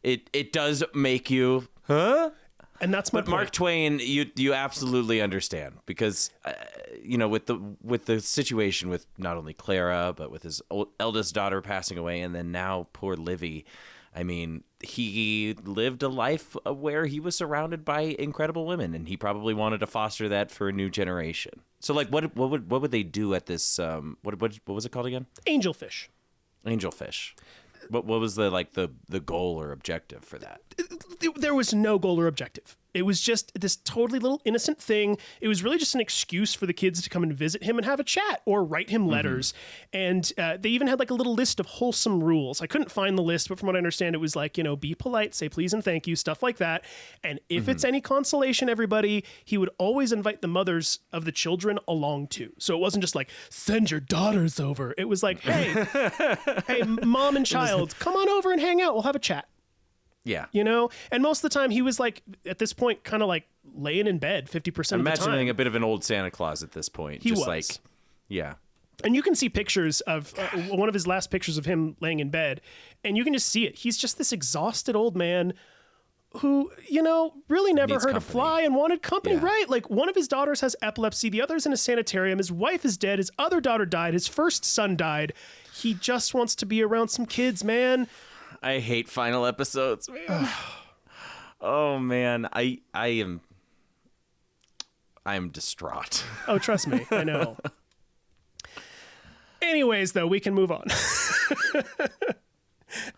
it does make you, huh? And that's my point. Mark Twain, you absolutely understand because with the situation with not only Clara but with his eldest daughter passing away and then now poor Livy. I mean, he lived a life where he was surrounded by incredible women, and he probably wanted to foster that for a new generation. So, like, what would they do at this? What was it called again? Angelfish. Angelfish. What was the goal or objective for that? There was no goal or objective. It was just this totally little innocent thing. It was really just an excuse for the kids to come and visit him and have a chat or write him letters. And they even had like a little list of wholesome rules. I couldn't find the list, but from what I understand, it was like, be polite, say please and thank you, stuff like that. And if it's any consolation, everybody, he would always invite the mothers of the children along too. So it wasn't just like, send your daughters over. It was like, hey, mom and child, come on over and hang out. We'll have a chat. Yeah. And most of the time he was like, at this point, kind of like laying in bed 50% of the time. Imagining a bit of an old Santa Claus at this point. He just was. like, yeah. And you can see pictures of one of his last pictures of him laying in bed, and you can just see it. He's just this exhausted old man who, really never heard a fly and wanted company, right? Like, one of his daughters has epilepsy, the other's in a sanitarium, his wife is dead, his other daughter died, his first son died. He just wants to be around some kids, man. I hate final episodes, man. Oh, man. I am distraught. Oh, trust me, I know. Anyways, though, we can move on.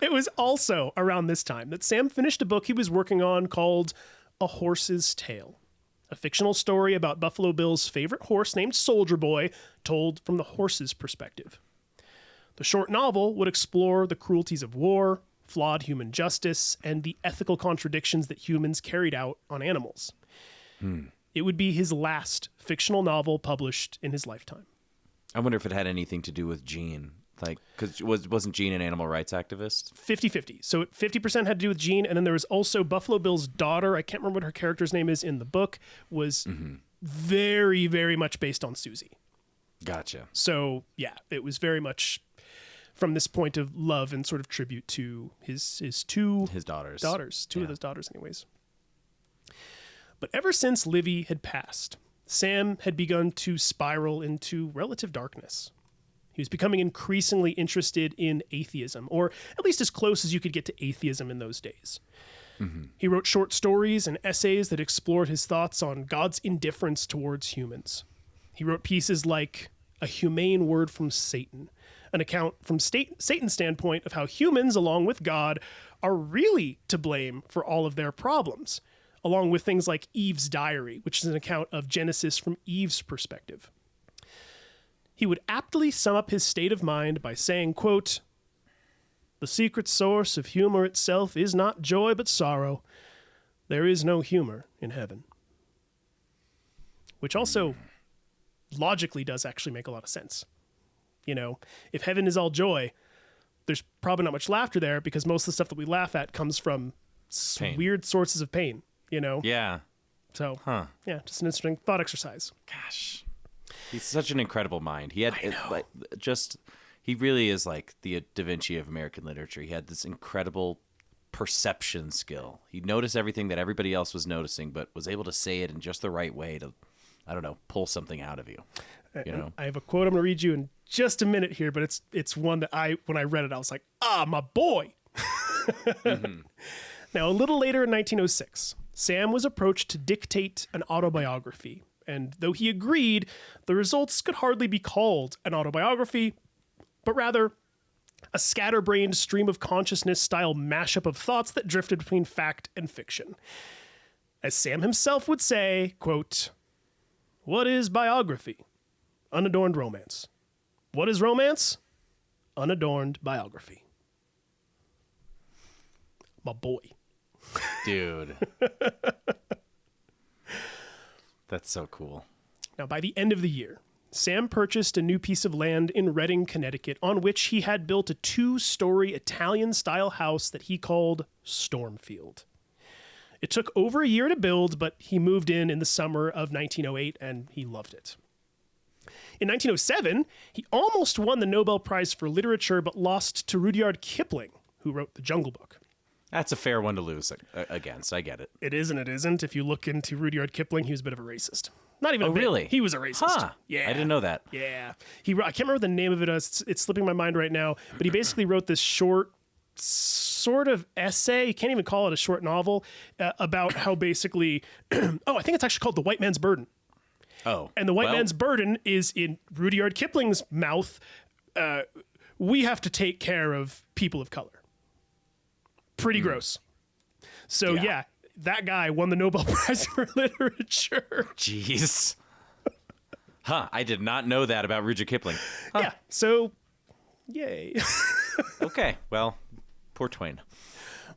It was also around this time that Sam finished a book he was working on called A Horse's Tale, a fictional story about Buffalo Bill's favorite horse named Soldier Boy, told from the horse's perspective. The short novel would explore the cruelties of war, flawed human justice, and the ethical contradictions that humans carried out on animals. It would be his last fictional novel published in his lifetime. I wonder if it had anything to do with Gene. Like, because wasn't Gene an animal rights activist? 50-50. So 50% had to do with Gene, and then there was also Buffalo Bill's daughter. I can't remember what her character's name is in the book. Was very, very much based on Susie. Gotcha. So yeah, it was very much from this point of love and sort of tribute to his daughters. Two of those daughters, anyways. But ever since Livy had passed, Sam had begun to spiral into relative darkness. He was becoming increasingly interested in atheism, or at least as close as you could get to atheism in those days. He wrote short stories and essays that explored his thoughts on God's indifference towards humans. He wrote pieces like A Humane Word from Satan, an account from Satan's standpoint of how humans, along with God, are really to blame for all of their problems, along with things like Eve's Diary, which is an account of Genesis from Eve's perspective. He would aptly sum up his state of mind by saying, quote, "The secret source of humor itself is not joy but sorrow. There is no humor in heaven." Which also logically does actually make a lot of sense. If heaven is all joy, there's probably not much laughter there because most of the stuff that we laugh at comes from weird sources of pain, Yeah. So, yeah, just an interesting thought exercise. Gosh. He's such an incredible mind. He had he really is like the Da Vinci of American literature. He had this incredible perception skill. He noticed everything that everybody else was noticing, but was able to say it in just the right way to, I don't know, pull something out of you. I have a quote I'm going to read you in just a minute here, but it's one that when I read it, I was like, my boy. Now, a little later in 1906, Sam was approached to dictate an autobiography. And though he agreed, the results could hardly be called an autobiography, but rather a scatterbrained stream of consciousness style mashup of thoughts that drifted between fact and fiction. As Sam himself would say, quote, "What is biography? Unadorned romance. What is romance? Unadorned biography." My boy. Dude. That's so cool. Now, by the end of the year, Sam purchased a new piece of land in Reading, Connecticut, on which he had built a 2-story Italian-style house that he called Stormfield. It took over a year to build, but he moved in the summer of 1908, and he loved it. In 1907, he almost won the Nobel Prize for Literature, but lost to Rudyard Kipling, who wrote The Jungle Book. That's a fair one to lose against. I get it. It is and it isn't. If you look into Rudyard Kipling, he was a bit of a racist. Not even a bit. Really? He was a racist. Huh. Yeah. I didn't know that. Yeah. I can't remember the name of it. It's slipping my mind right now. But he basically wrote this short sort of essay. You can't even call it a short novel about how basically, I think it's actually called The White Man's Burden. Oh. And the white man's burden is, in Rudyard Kipling's mouth, we have to take care of people of color. Pretty gross. So yeah, that guy won the Nobel Prize for Literature. Jeez. I did not know that about Rudyard Kipling. Yeah, so yay. Okay, well, poor Twain.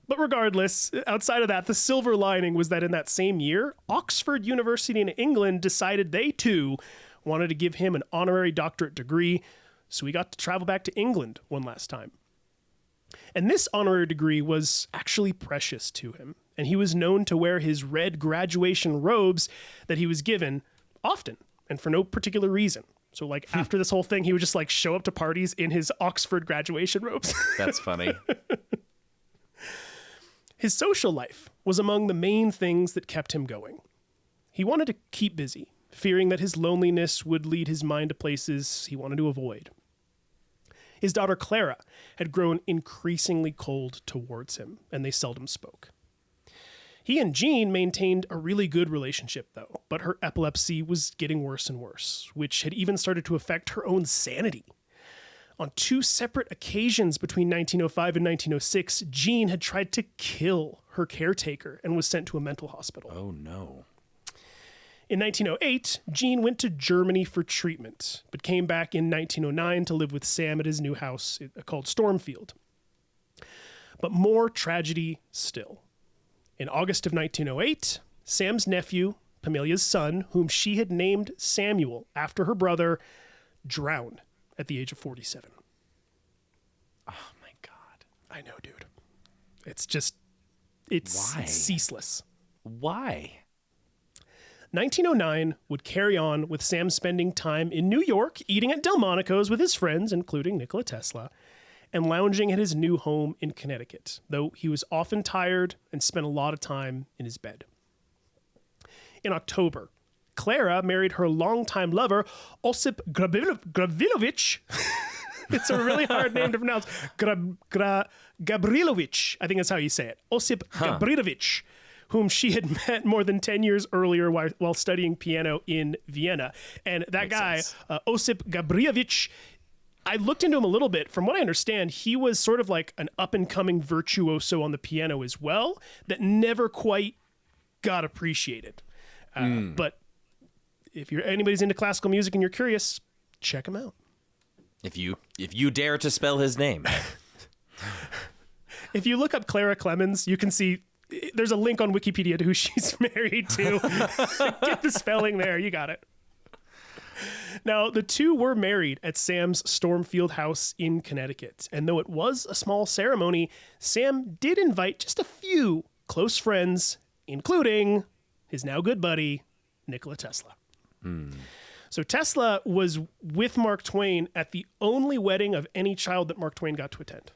But regardless, outside of that, the silver lining was that in that same year, Oxford University in England decided they too wanted to give him an honorary doctorate degree, so he got to travel back to England one last time. And this honorary degree was actually precious to him, and he was known to wear his red graduation robes that he was given often and for no particular reason. So like after this whole thing, he would just like show up to parties in his Oxford graduation robes. That's funny. His social life was among the main things that kept him going. He wanted to keep busy, fearing that his loneliness would lead his mind to places he wanted to avoid. His daughter Clara had grown increasingly cold towards him, and they seldom spoke. He and Jean maintained a really good relationship, though, but her epilepsy was getting worse and worse, which had even started to affect her own sanity. On 2 separate occasions between 1905 and 1906, Jean had tried to kill her caretaker and was sent to a mental hospital. Oh, no. In 1908, Jean went to Germany for treatment, but came back in 1909 to live with Sam at his new house called Stormfield. But more tragedy still. In August of 1908, Sam's nephew, Pamelia's son, whom she had named Samuel after her brother, drowned at the age of 47. Oh, my God. I know, dude. It's Why? ceaseless. Why? 1909 would carry on with Sam spending time in New York, eating at Delmonico's with his friends, including Nikola Tesla, and lounging at his new home in Connecticut, though he was often tired and spent a lot of time in his bed. In October, Clara married her longtime lover, Osip Gavrilovich. It's a really hard name to pronounce. Gavrilovich, I think that's how you say it. Osip Gavrilovich, whom she had met more than 10 years earlier while studying piano in Vienna. And that guy, Osip Gavrilovich, I looked into him a little bit. From what I understand, he was sort of like an up-and-coming virtuoso on the piano as well that never quite got appreciated. But if anybody's into classical music and you're curious, check him out. If you dare to spell his name. If you look up Clara Clemens, you can see there's a link on Wikipedia to who she's married to. Get the spelling there. You got it. Now, the two were married at Sam's Stormfield house in Connecticut. And though it was a small ceremony, Sam did invite just a few close friends, including his now good buddy, Nikola Tesla. So Tesla was with Mark Twain at the only wedding of any child that Mark Twain got to attend.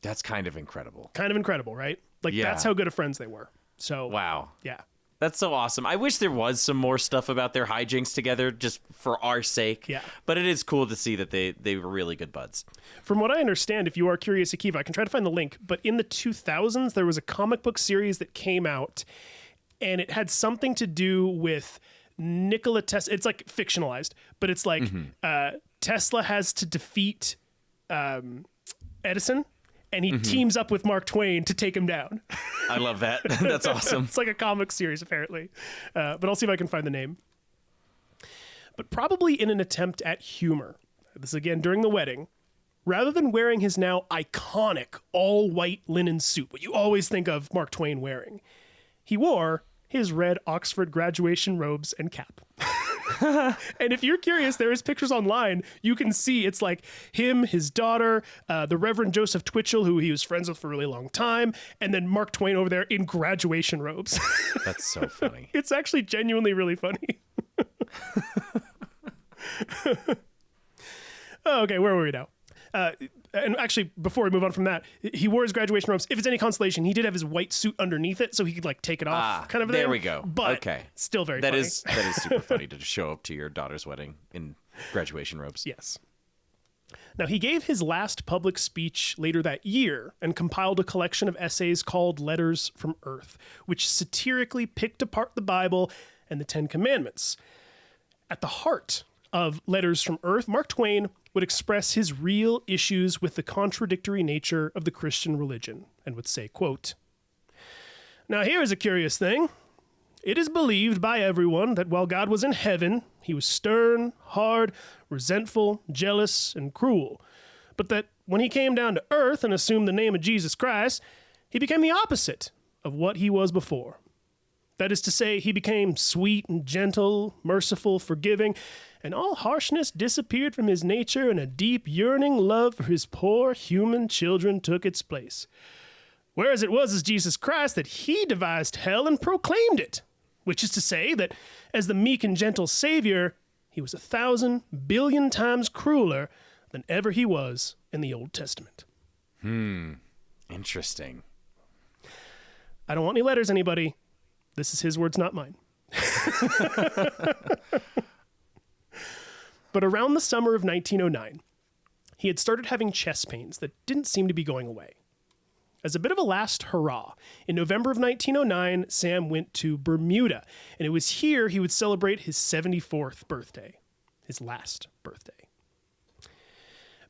That's kind of incredible. Kind of incredible, right? Like, that's how good of friends they were. So, wow. Yeah. That's so awesome. I wish there was some more stuff about their hijinks together just for our sake. Yeah. But it is cool to see that they were really good buds. From what I understand, if you are curious, Akiva, I can try to find the link, but in the 2000s, there was a comic book series that came out, and it had something to do with Nikola Tesla. It's like fictionalized, but it's like Tesla has to defeat Edison, and he teams up with Mark Twain to take him down. I love that. That's awesome. It's like a comic series, apparently. But I'll see if I can find the name. But probably in an attempt at humor, this again during the wedding, rather than wearing his now iconic all-white linen suit, what you always think of Mark Twain wearing, he wore his red Oxford graduation robes and cap. And if you're curious, there is pictures online. You can see it's like him, his daughter, the Reverend Joseph Twitchell, who he was friends with for a really long time, and then Mark Twain over there in graduation robes. That's so funny. It's actually genuinely really funny. Okay, where were we now? And actually, before we move on from that, he wore his graduation robes. If it's any consolation, he did have his white suit underneath it, so he could like take it off, kind of. There thing. we go. But okay, still very funny. That is super funny to show up to your daughter's wedding in graduation robes. Yes. Now, he gave his last public speech later that year and compiled a collection of essays called Letters from Earth, which satirically picked apart the Bible and the Ten Commandments. At the heart of Letters from Earth, Mark Twain would express his real issues with the contradictory nature of the Christian religion and would say, quote, "Now here is a curious thing. It is believed by everyone that while God was in heaven, he was stern, hard, resentful, jealous, and cruel, but that when he came down to earth and assumed the name of Jesus Christ, he became the opposite of what he was before. That is to say, he became sweet and gentle, merciful, forgiving, and all harshness disappeared from his nature, and a deep yearning love for his poor human children took its place. Whereas it was as Jesus Christ that he devised hell and proclaimed it, which is to say that as the meek and gentle Savior, he he was 1,000 billion times crueler than ever he was in the Old Testament. Interesting. I don't want any letters, anybody. This is his words, not mine. But around the summer of 1909, he had started having chest pains that didn't seem to be going away. As a bit of a last hurrah, in November of 1909, Sam went to Bermuda, and it was here he would celebrate his 74th birthday, his last birthday.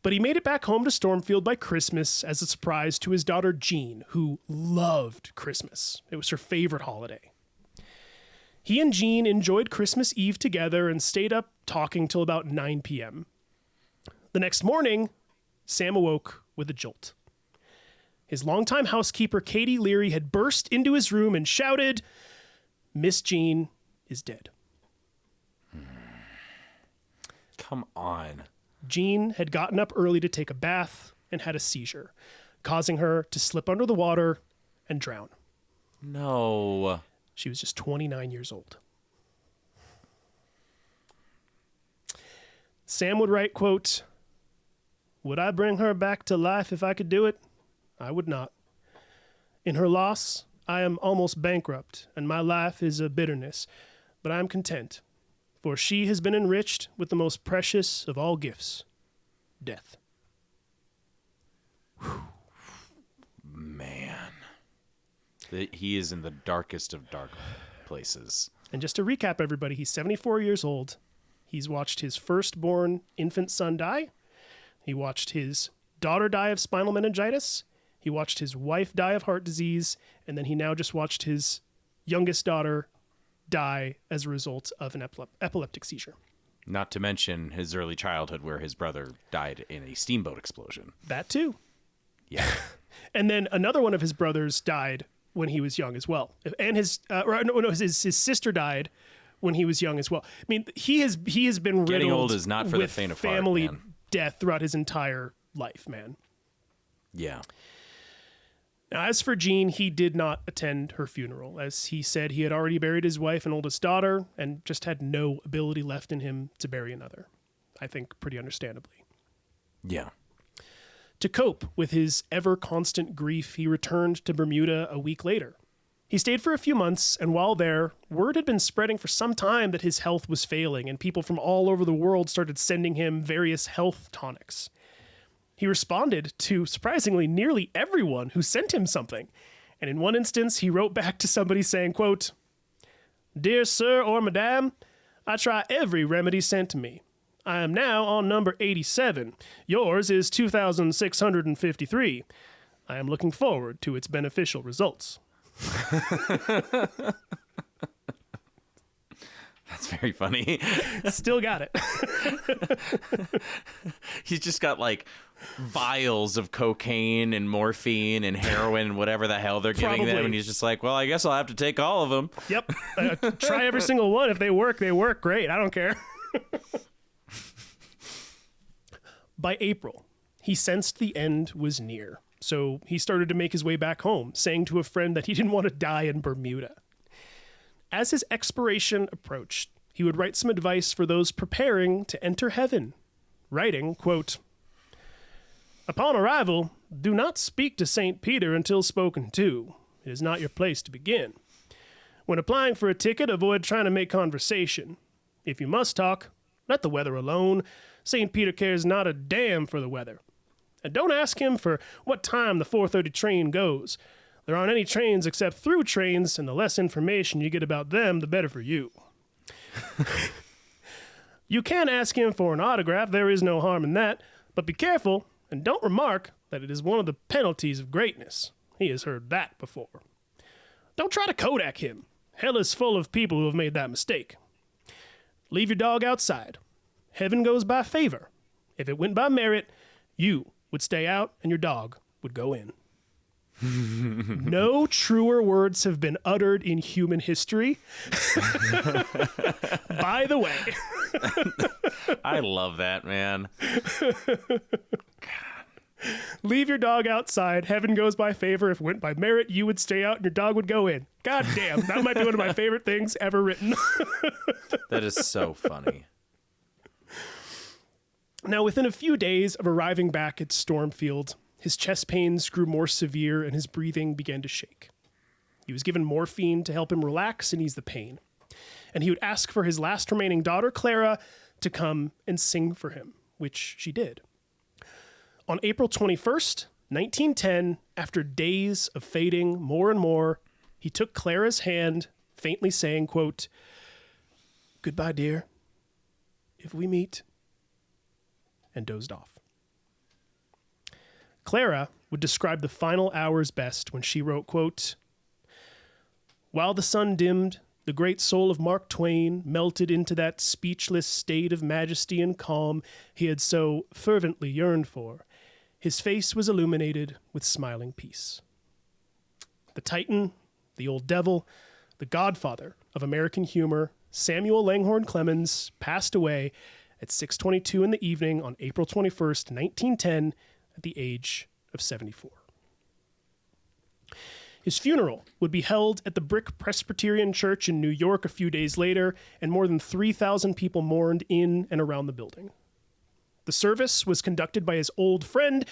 But he made it back home to Stormfield by Christmas as a surprise to his daughter Jean, who loved Christmas. It was her favorite holiday. He and Jean enjoyed Christmas Eve together and stayed up talking till about 9 p.m. The next morning, Sam awoke with a jolt. His longtime housekeeper, Katie Leary, had burst into his room and shouted, "Miss Jean is dead." Come on. Jean had gotten up early to take a bath and had a seizure, causing her to slip under the water and drown. No. She was just 29 years old. Sam would write, quote, "Would I bring her back to life if I could do it? I would not. In her loss, I am almost bankrupt, and my life is a bitterness, but I am content, for she has been enriched with the most precious of all gifts, death." Whew. Man. He is in the darkest of dark places. And just to recap, everybody, he's 74 years old. He's watched his firstborn infant son die. He watched his daughter die of spinal meningitis. He watched his wife die of heart disease. And then he now just watched his youngest daughter die as a result of an epileptic seizure. Not to mention his early childhood where his brother died in a steamboat explosion. That too. Yeah. And then another one of his brothers died when he was young as well. And his sister died when he was young as well. I mean, he has been riddled Getting old is not for the with faint of heart, family man. death throughout his entire life, man. Yeah. Now, as for Jean, he did not attend her funeral. As he said, he had already buried his wife and oldest daughter and just had no ability left in him to bury another. I think pretty understandably. Yeah. To cope with his ever-constant grief, he returned to Bermuda a week later. He stayed for a few months, and while there, word had been spreading for some time that his health was failing, and people from all over the world started sending him various health tonics. He responded to, surprisingly, nearly everyone who sent him something. And in one instance, he wrote back to somebody saying, quote, "Dear sir or madam, I try every remedy sent to me. I am now on number 87. Yours is 2,653. I am looking forward to its beneficial results." That's very funny. Still got it. He's just got like vials of cocaine and morphine and heroin and whatever the hell they're giving them. And he's just like, well, I guess I'll have to take all of them. Yep. Try every single one. If they work, they work. Great. I don't care. By April, he sensed the end was near. So he started to make his way back home, saying to a friend that he didn't want to die in Bermuda. As his expiration approached, he would write some advice for those preparing to enter heaven, writing, quote, "Upon arrival, do not speak to St. Peter until spoken to. It is not your place to begin. When applying for a ticket, avoid trying to make conversation. If you must talk, let the weather alone. St. Peter cares not a damn for the weather. And don't ask him for what time the 4:30 train goes. There aren't any trains except through trains, and the less information you get about them, the better for you. You can ask him for an autograph, there is no harm in that, but be careful, and don't remark that it is one of the penalties of greatness. He has heard that before. Don't try to Kodak him. Hell is full of people who have made that mistake. Leave your dog outside. Heaven goes by favor. If it went by merit, you would stay out and your dog would go in." No truer words have been uttered in human history. By the way. I love that, man. Leave your dog outside. Heaven goes by favor. If it went by merit, you would stay out and your dog would go in. God damn, that might be one of my favorite things ever written. That is so funny. Now, within a few days of arriving back at Stormfield, his chest pains grew more severe and his breathing began to shake. He was given morphine to help him relax and ease the pain. And he would ask for his last remaining daughter, Clara, to come and sing for him, which she did. On April 21st, 1910, after days of fading more and more, he took Clara's hand, faintly saying, quote, "Goodbye, dear. If we meet," and dozed off. Clara would describe the final hours best when she wrote, quote, "While the sun dimmed, the great soul of Mark Twain melted into that speechless state of majesty and calm he had so fervently yearned for. His face was illuminated with smiling peace." The Titan, the old devil, the godfather of American humor, Samuel Langhorne Clemens, passed away at 6:22 in the evening on April 21st, 1910, at the age of 74. His funeral would be held at the Brick Presbyterian Church in New York a few days later, and more than 3,000 people mourned in and around the building. The service was conducted by his old friend,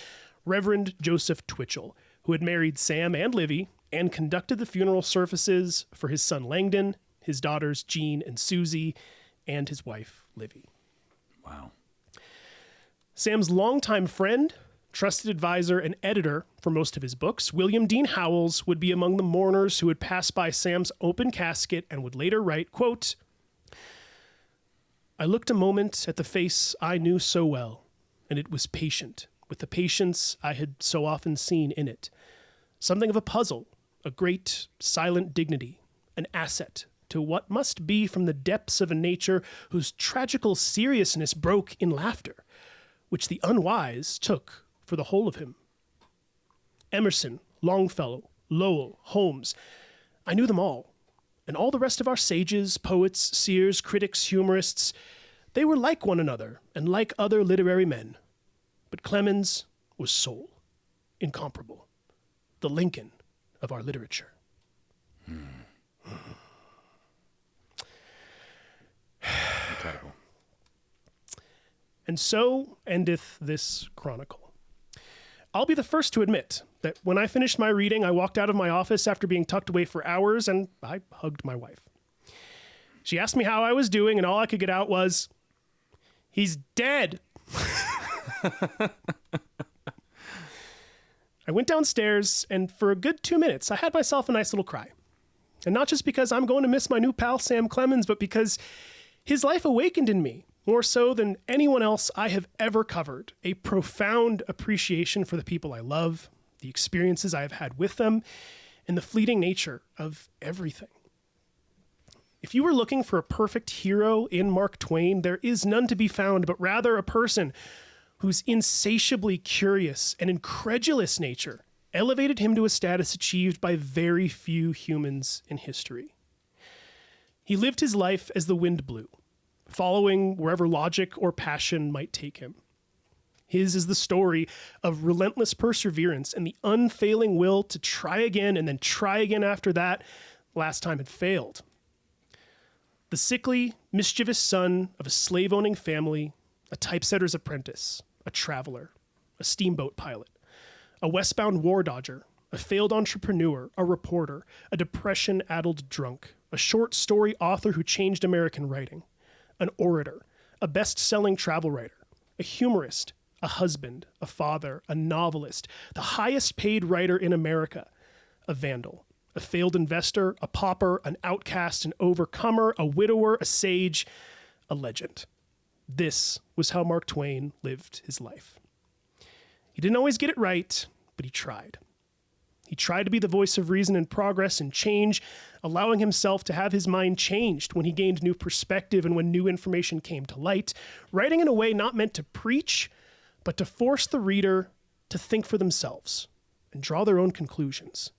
Reverend Joseph Twitchell, who had married Sam and Livy, and conducted the funeral services for his son Langdon, his daughters Jean and Susie, and his wife Livy. Wow. Sam's longtime friend, trusted advisor, and editor for most of his books, William Dean Howells, would be among the mourners who would pass by Sam's open casket and would later write, quote, "I looked a moment at the face I knew so well, and it was patient, with the patience I had so often seen in it. Something of a puzzle, a great silent dignity, an asset to what must be from the depths of a nature whose tragical seriousness broke in laughter, which the unwise took for the whole of him. Emerson, Longfellow, Lowell, Holmes, I knew them all, and all the rest of our sages, poets, seers, critics, humorists, they were like one another and like other literary men. But Clemens was soul, incomparable, the Lincoln of our literature." Incredible. And so endeth this chronicle. I'll be the first to admit that when I finished my reading, I walked out of my office after being tucked away for hours, and I hugged my wife. She asked me how I was doing, and all I could get out was, "He's dead." I went downstairs, and for a good 2 minutes, I had myself a nice little cry. And not just because I'm going to miss my new pal, Sam Clemens, but because his life awakened in me, more so than anyone else I have ever covered, a profound appreciation for the people I love, the experiences I have had with them, and the fleeting nature of everything. If you were looking for a perfect hero in Mark Twain, there is none to be found, but rather a person whose insatiably curious and incredulous nature elevated him to a status achieved by very few humans in history. He lived his life as the wind blew, following wherever logic or passion might take him. His is the story of relentless perseverance and the unfailing will to try again and then try again after that last time had failed. The sickly, mischievous son of a slave-owning family, a typesetter's apprentice, a traveler, a steamboat pilot, a westbound war dodger, a failed entrepreneur, a reporter, a depression-addled drunk, a short story author who changed American writing, an orator, a best-selling travel writer, a humorist, a husband, a father, a novelist, the highest-paid writer in America, a vandal, a failed investor, a pauper, an outcast, an overcomer, a widower, a sage, a legend. This was how Mark Twain lived his life. He didn't always get it right, but he tried. He tried to be the voice of reason and progress and change, allowing himself to have his mind changed when he gained new perspective and when new information came to light, writing in a way not meant to preach, but to force the reader to think for themselves and draw their own conclusions.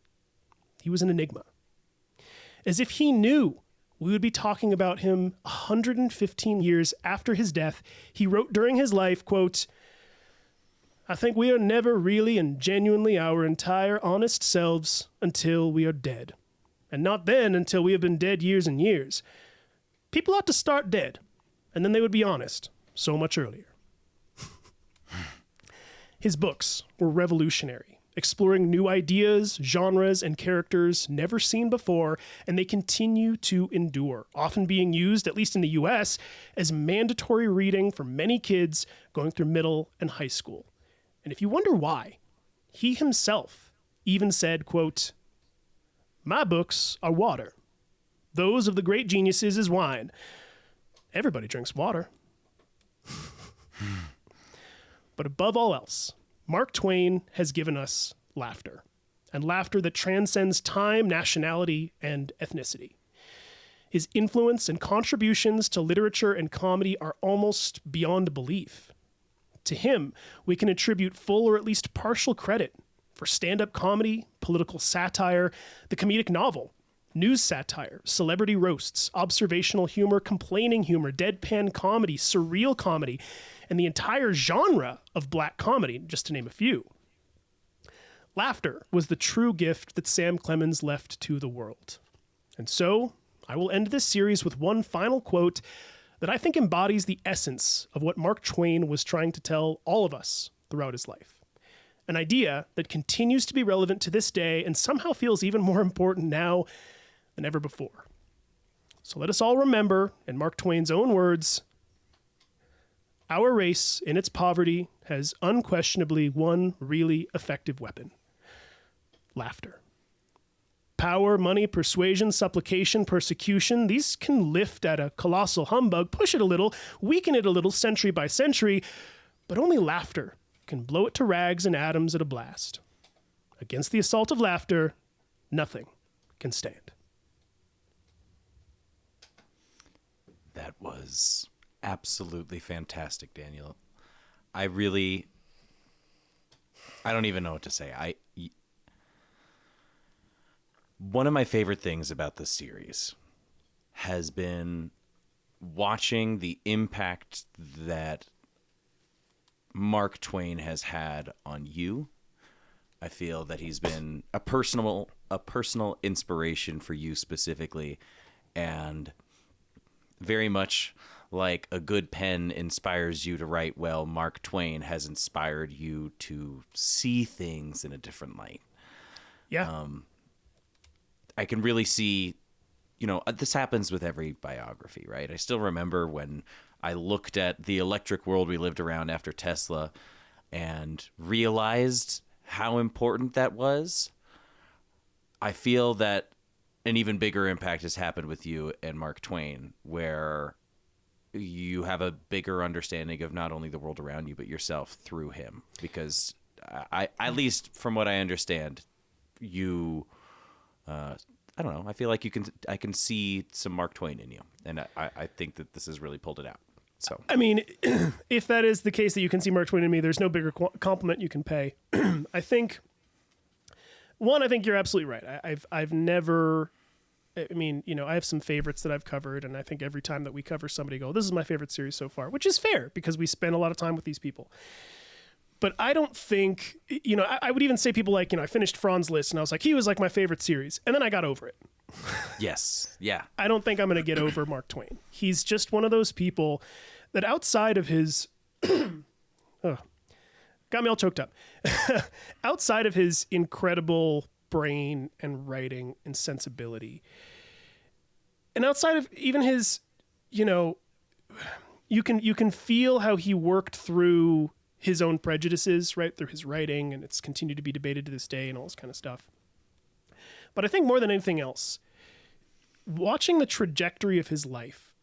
He was an enigma. As if he knew we would be talking about him 115 years after his death, he wrote during his life, quote, "I think we are never really and genuinely our entire honest selves until we are dead. And not then until we have been dead years and years. People ought to start dead, and then they would be honest so much earlier." His books were revolutionary, exploring new ideas, genres, and characters never seen before, and they continue to endure, often being used, at least in the US, as mandatory reading for many kids going through middle and high school. And if you wonder why, he himself even said, quote, "My books are water. Those of the great geniuses is wine. Everybody drinks water." But above all else, Mark Twain has given us laughter, and laughter that transcends time, nationality, and ethnicity. His influence and contributions to literature and comedy are almost beyond belief. To him, we can attribute full or at least partial credit for stand-up comedy, political satire, the comedic novel, news satire, celebrity roasts, observational humor, complaining humor, deadpan comedy, surreal comedy, and the entire genre of black comedy, just to name a few. Laughter was the true gift that Sam Clemens left to the world. And so, I will end this series with one final quote that I think embodies the essence of what Mark Twain was trying to tell all of us throughout his life. An idea that continues to be relevant to this day and somehow feels even more important now than ever before. So let us all remember, in Mark Twain's own words, our race, in its poverty, has unquestionably one really effective weapon: laughter. Power, money, persuasion, supplication, persecution, these can lift at a colossal humbug, push it a little, weaken it a little century by century, but only laughter can blow it to rags and atoms at a blast. Against the assault of laughter, nothing can stand. That was absolutely fantastic, Daniel. I don't even know what to say. One of my favorite things about this series has been watching the impact that Mark Twain has had on you. I feel that he's been a personal inspiration for you specifically, and very much like a good pen inspires you to write well, Mark Twain has inspired you to see things in a different light. Yeah. I can really see, this happens with every biography, right? I still remember when I looked at the electric world we lived around after Tesla and realized how important that was. I feel that an even bigger impact has happened with you and Mark Twain, where you have a bigger understanding of not only the world around you, but yourself through him. Because at least from what I understand, you, I don't know, I feel like I can see some Mark Twain in you. And I think that this has really pulled it out. So, I mean, if that is the case, that you can see Mark Twain in me, there's no bigger compliment you can pay. I think you're absolutely right. I've never, I have some favorites that I've covered, and I think every time that we cover somebody, this is my favorite series so far, which is fair because we spend a lot of time with these people. But I don't think, I would even say people like, I finished Fran's list and I was like, he was like my favorite series. And then I got over it. Yes. Yeah. I don't think I'm going to get over Mark Twain. He's just one of those people that outside of his, got me all choked up. Outside of his incredible brain and writing and sensibility, and outside of even his, you can feel how he worked through his own prejudices, right, through his writing, and it's continued to be debated to this day and all this kind of stuff. But I think more than anything else, watching the trajectory of his life,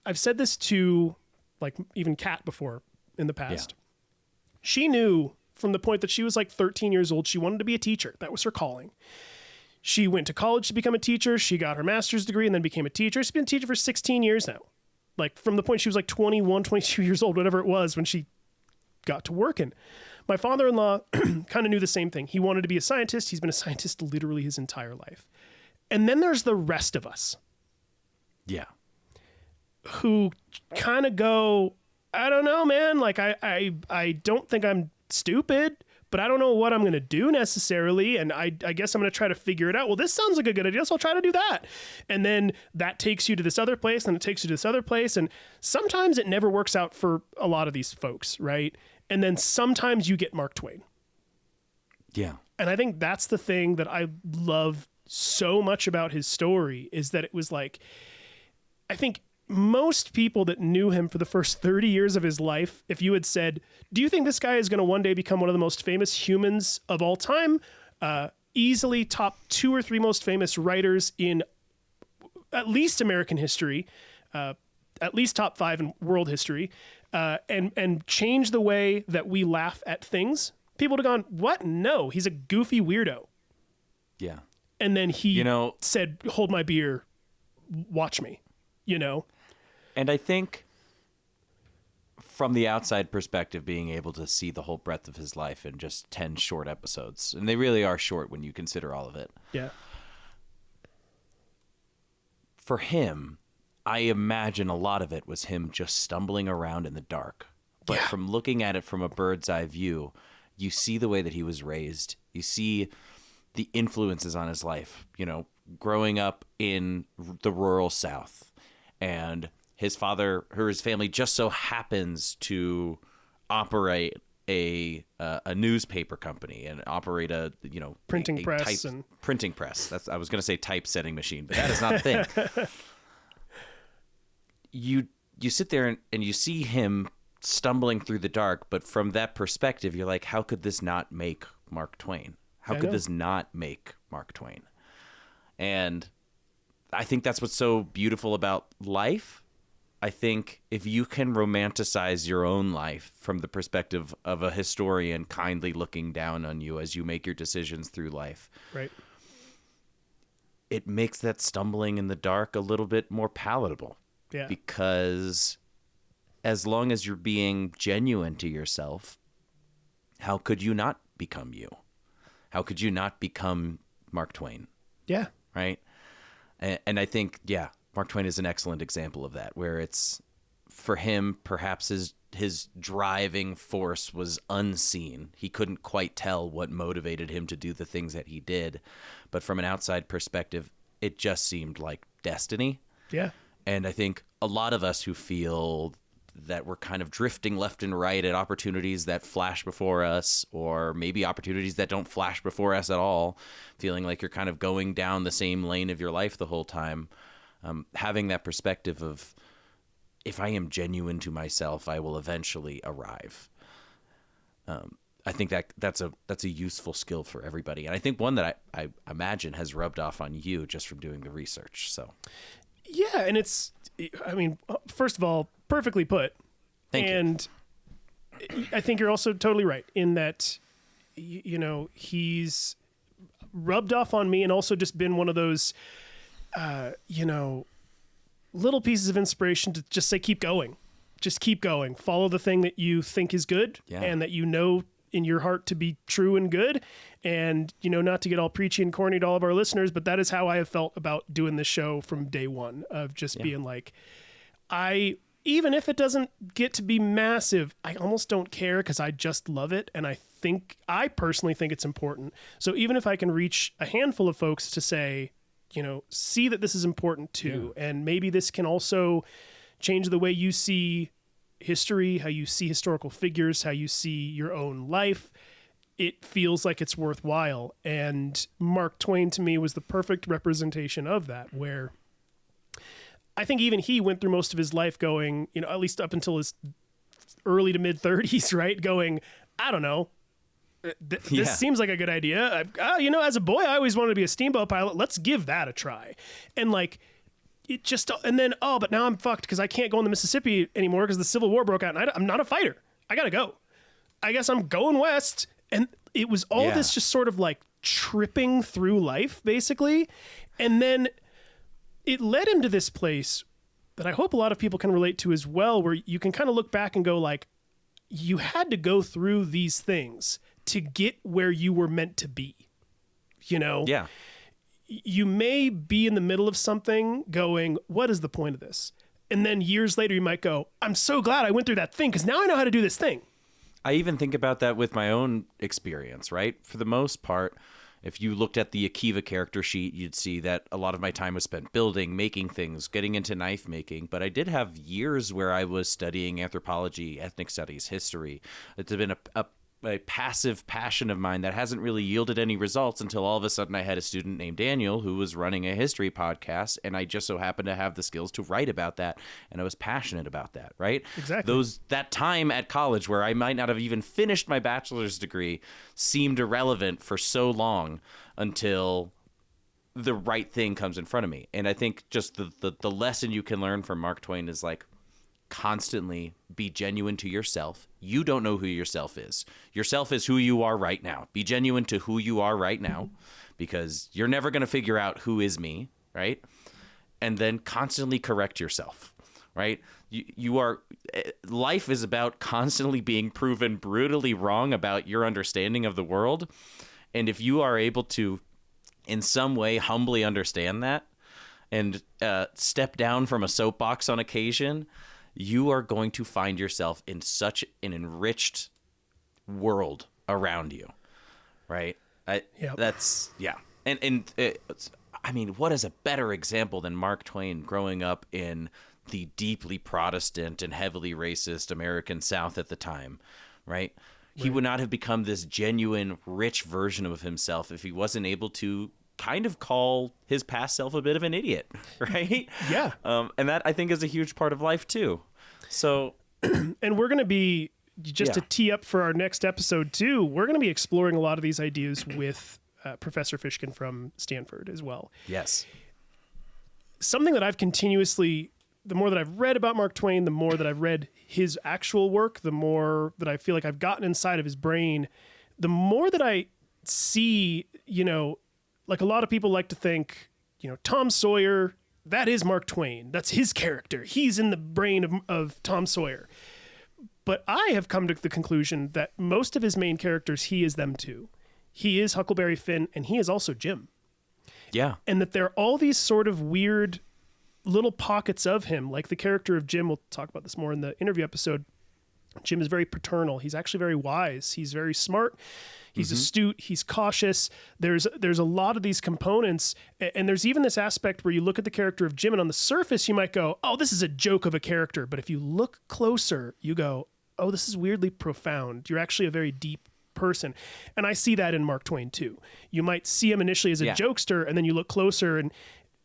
I've said this to, like, even Kat before in the past. Yeah. She knew from the point that she was like 13 years old, she wanted to be a teacher. That was her calling. She went to college to become a teacher. She got her master's degree and then became a teacher. She's been a teacher for 16 years now. Like, from the point she was like 21, 22 years old, whatever it was, when she got to working. My father-in-law kind of knew the same thing. He wanted to be a scientist. He's been a scientist literally his entire life. And then there's the rest of us. Yeah. Who kind of go, I don't know, man. Like, I don't think I'm stupid, but I don't know what I'm going to do necessarily. And I guess I'm going to try to figure it out. Well, this sounds like a good idea, so I'll try to do that. And then that takes you to this other place, and it takes you to this other place. And sometimes it never works out for a lot of these folks, right? And then sometimes you get Mark Twain. Yeah. And I think that's the thing that I love so much about his story, is that it was like, I think most people that knew him for the first 30 years of his life, if you had said, do you think this guy is going to one day become one of the most famous humans of all time? Easily top 2 or 3 most famous writers in at least American history, at least top 5 in world history, and change the way that we laugh at things. People would have gone, what? No, he's a goofy weirdo. Yeah. And then he said, hold my beer, watch me, And I think from the outside perspective, being able to see the whole breadth of his life in just 10 short episodes, and they really are short when you consider all of it. Yeah. For him, I imagine a lot of it was him just stumbling around in the dark. But from looking at it from a bird's eye view, you see the way that he was raised. You see the influences on his life, growing up in the rural South, and his father or his family just so happens to operate a newspaper company and operate a printing press printing press. I was going to say typesetting machine, but that is not a thing. You sit there and you see him stumbling through the dark, but from that perspective, you're like, how could this not make Mark Twain? How could this not make Mark Twain? And I think that's what's so beautiful about life. I think if you can romanticize your own life from the perspective of a historian kindly looking down on you as you make your decisions through life, right, it makes that stumbling in the dark a little bit more palatable. Yeah. Because as long as you're being genuine to yourself, how could you not become you? How could you not become Mark Twain? Yeah. Right? And I think, Mark Twain is an excellent example of that, where it's, for him, perhaps his driving force was unseen. He couldn't quite tell what motivated him to do the things that he did. But from an outside perspective, it just seemed like destiny. Yeah. And I think a lot of us who feel that we're kind of drifting left and right at opportunities that flash before us, or maybe opportunities that don't flash before us at all, feeling like you're kind of going down the same lane of your life the whole time. Having that perspective of, if I am genuine to myself, I will eventually arrive. I think that's a useful skill for everybody. And I think one that I imagine has rubbed off on you just from doing the research. So, yeah. And it's, first of all, perfectly put. Thank you. And I think you're also totally right in that, he's rubbed off on me and also just been one of those, little pieces of inspiration to just say, keep going, just keep going, follow the thing that you think is good and that in your heart to be true and good. And, not to get all preachy and corny to all of our listeners, but that is how I have felt about doing this show from day one, of just being like, even if it doesn't get to be massive, I almost don't care, because I just love it. And I personally think it's important. So even if I can reach a handful of folks to say, see that this is important too. Yeah. And maybe this can also change the way you see history, how you see historical figures, how you see your own life. It feels like it's worthwhile. And Mark Twain to me was the perfect representation of that, where I think even he went through most of his life going, at least up until his early to mid 30s, right? Going, I don't know. This seems like a good idea. As a boy, I always wanted to be a steamboat pilot. Let's give that a try. And but now I'm fucked because I can't go in the Mississippi anymore because the Civil War broke out and I'm not a fighter. I got to go. I guess I'm going west. And it was all this just sort of like tripping through life, basically. And then it led him to this place that I hope a lot of people can relate to as well, where you can kind of look back and go like, you had to go through these things to get where you were meant to be, Yeah. You may be in the middle of something going, what is the point of this? And then years later, you might go, I'm so glad I went through that thing, because now I know how to do this thing. I even think about that with my own experience, right? For the most part, If you looked at the Akiva character sheet, you'd see that a lot of my time was spent building, making things, getting into knife making. But I did have years where I was studying anthropology, ethnic studies, history. It's been a passive passion of mine that hasn't really yielded any results until all of a sudden I had a student named Daniel who was running a history podcast, and I just so happened to have the skills to write about that, and I was passionate about that, right? Exactly. That time at college where I might not have even finished my bachelor's degree seemed irrelevant for so long until the right thing comes in front of me. And I think just the lesson you can learn from Mark Twain is like, constantly be genuine to yourself. You don't know who yourself is. Yourself is who you are right now. Be genuine to who you are right now, because you're never going to figure out who is me, right? And then constantly correct yourself, right? Life is about constantly being proven brutally wrong about your understanding of the world. And if you are able to, in some way, humbly understand that and step down from a soapbox on occasion, you are going to find yourself in such an enriched world around you, right? That's, yeah. And I mean, what is a better example than Mark Twain growing up in the deeply Protestant and heavily racist American South at the time, right? He would not have become this genuine, rich version of himself if he wasn't able to kind of call his past self a bit of an idiot, right? Yeah. And that, I think, is a huge part of life too. So, and we're going to be, just to tee up for our next episode too, we're going to be exploring a lot of these ideas with Professor Fishkin from Stanford as well. Yes. Something that I've continuously, the more that I've read about Mark Twain, the more that I've read his actual work, the more that I feel like I've gotten inside of his brain, the more that I see, like a lot of people like to think, Tom Sawyer, that is Mark Twain. That's his character. He's in the brain of Tom Sawyer. But I have come to the conclusion that most of his main characters, he is them too. He is Huckleberry Finn, and he is also Jim. Yeah. And that there are all these sort of weird little pockets of him, like the character of Jim. We'll talk about this more in the interview episode. Jim is very paternal. He's actually very wise. He's very smart. He's astute. He's cautious. There's a lot of these components. And there's even this aspect where you look at the character of Jim, and on the surface, you might go, oh, this is a joke of a character. But if you look closer, you go, oh, this is weirdly profound. You're actually a very deep person. And I see that in Mark Twain too. You might see him initially as a jokester, and then you look closer, and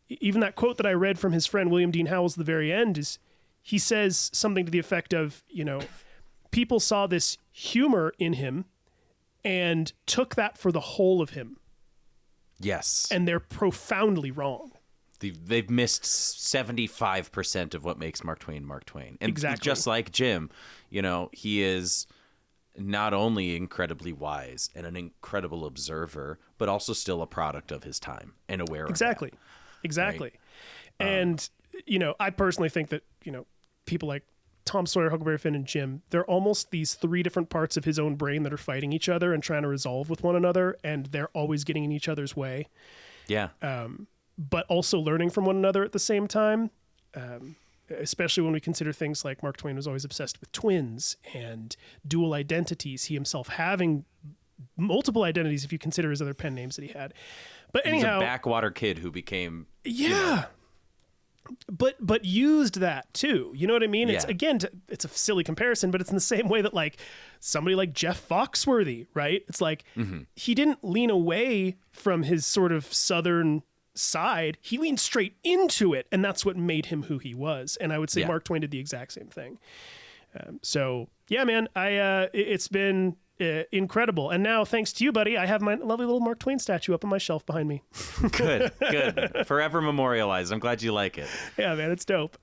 even that quote that I read from his friend William Dean Howells at the very end is, he says something to the effect of, people saw this humor in him and took that for the whole of him. Yes. And they're profoundly wrong. They've missed 75% of what makes Mark Twain Mark Twain. And exactly. Just like Jim, he is not only incredibly wise and an incredible observer, but also still a product of his time and aware of that. Exactly. Right? And, I personally think that, people like Tom Sawyer, Huckleberry Finn, and Jim, they're almost these three different parts of his own brain that are fighting each other and trying to resolve with one another, and they're always getting in each other's way. Yeah. But also learning from one another at the same time, especially when we consider things like Mark Twain was always obsessed with twins and dual identities, he himself having multiple identities if you consider his other pen names that he had. But anyhow, he's a backwater kid who became... But used that too. You know what I mean? It's Yeah. again, it's a silly comparison, but it's in the same way that like somebody like Jeff Foxworthy, right? It's like he didn't lean away from his sort of Southern side. He leaned straight into it, and that's what made him who he was. And I would say Mark Twain did the exact same thing. So yeah, man, it's been incredible. And now, thanks to you, buddy, I have my lovely little Mark Twain statue up on my shelf behind me. Good. Forever memorialized. I'm glad you like it. Yeah, man, it's dope.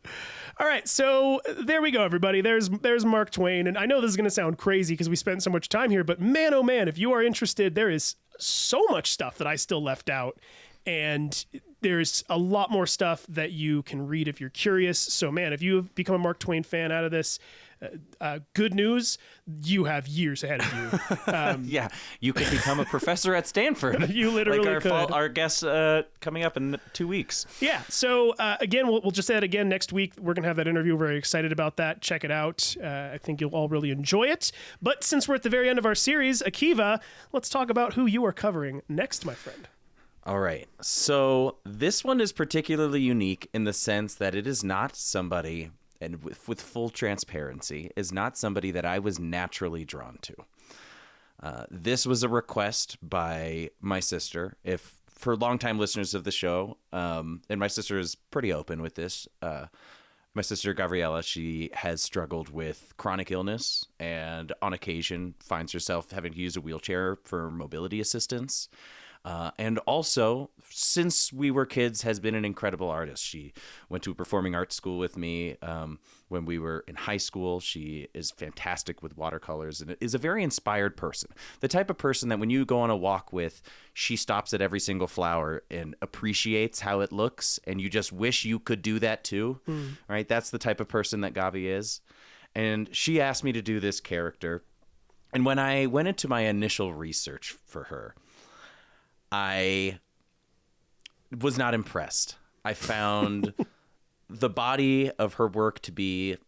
All right, so there we go, everybody. There's Mark Twain. And I know this is going to sound crazy because we spent so much time here, but man, oh man, if you are interested, there is so much stuff that I still left out. And there's a lot more stuff that you can read if you're curious. So, man, if you have become a Mark Twain fan out of this, good news, you have years ahead of you. Yeah, you could become a professor at Stanford. You literally could. Our guest coming up in 2 weeks. Yeah, so again, we'll just say that again next week. We're going to have that interview. We're very excited about that. Check it out. I think you'll all really enjoy it. But since we're at the very end of our series, Akiva, let's talk about who you are covering next, my friend. All right. So this one is particularly unique in the sense that it is not somebody, and with full transparency, is not somebody that I was naturally drawn to. This was a request by my sister. If for longtime listeners of the show, and my sister is pretty open with this, my sister Gabriella, she has struggled with chronic illness and on occasion finds herself having to use a wheelchair for mobility assistance. And also, since we were kids, has been an incredible artist. She went to a performing arts school with me when we were in high school. She is fantastic with watercolors and is a very inspired person. The type of person that when you go on a walk with, she stops at every single flower and appreciates how it looks, and you just wish you could do that too. Right? That's the type of person that Gabi is. And she asked me to do this character. And when I went into my initial research for her, I was not impressed. I found the body of her work to be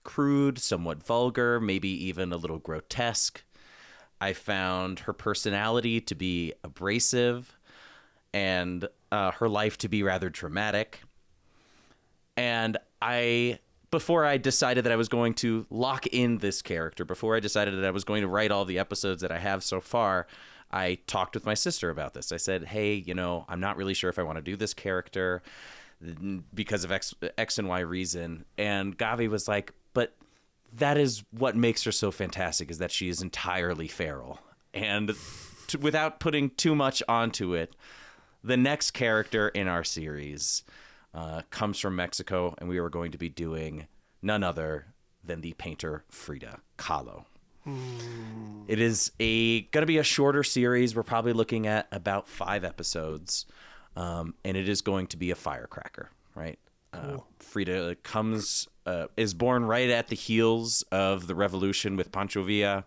crude, somewhat vulgar, maybe even a little grotesque. I found her personality to be abrasive and her life to be rather dramatic. And before I decided that I was going to lock in this character, before I decided that I was going to write all the episodes that I have so far, I talked with my sister about this. I said, hey, I'm not really sure if I want to do this character because of X and Y reason. And Gavi was like, but that is what makes her so fantastic, is that she is entirely feral. And without putting too much onto it, the next character in our series comes from Mexico, and we are going to be doing none other than the painter Frida Kahlo. It is going to be a shorter series. We're probably looking at about 5 episodes, and it is going to be a firecracker, right? Cool. Frida is born right at the heels of the revolution with Pancho Villa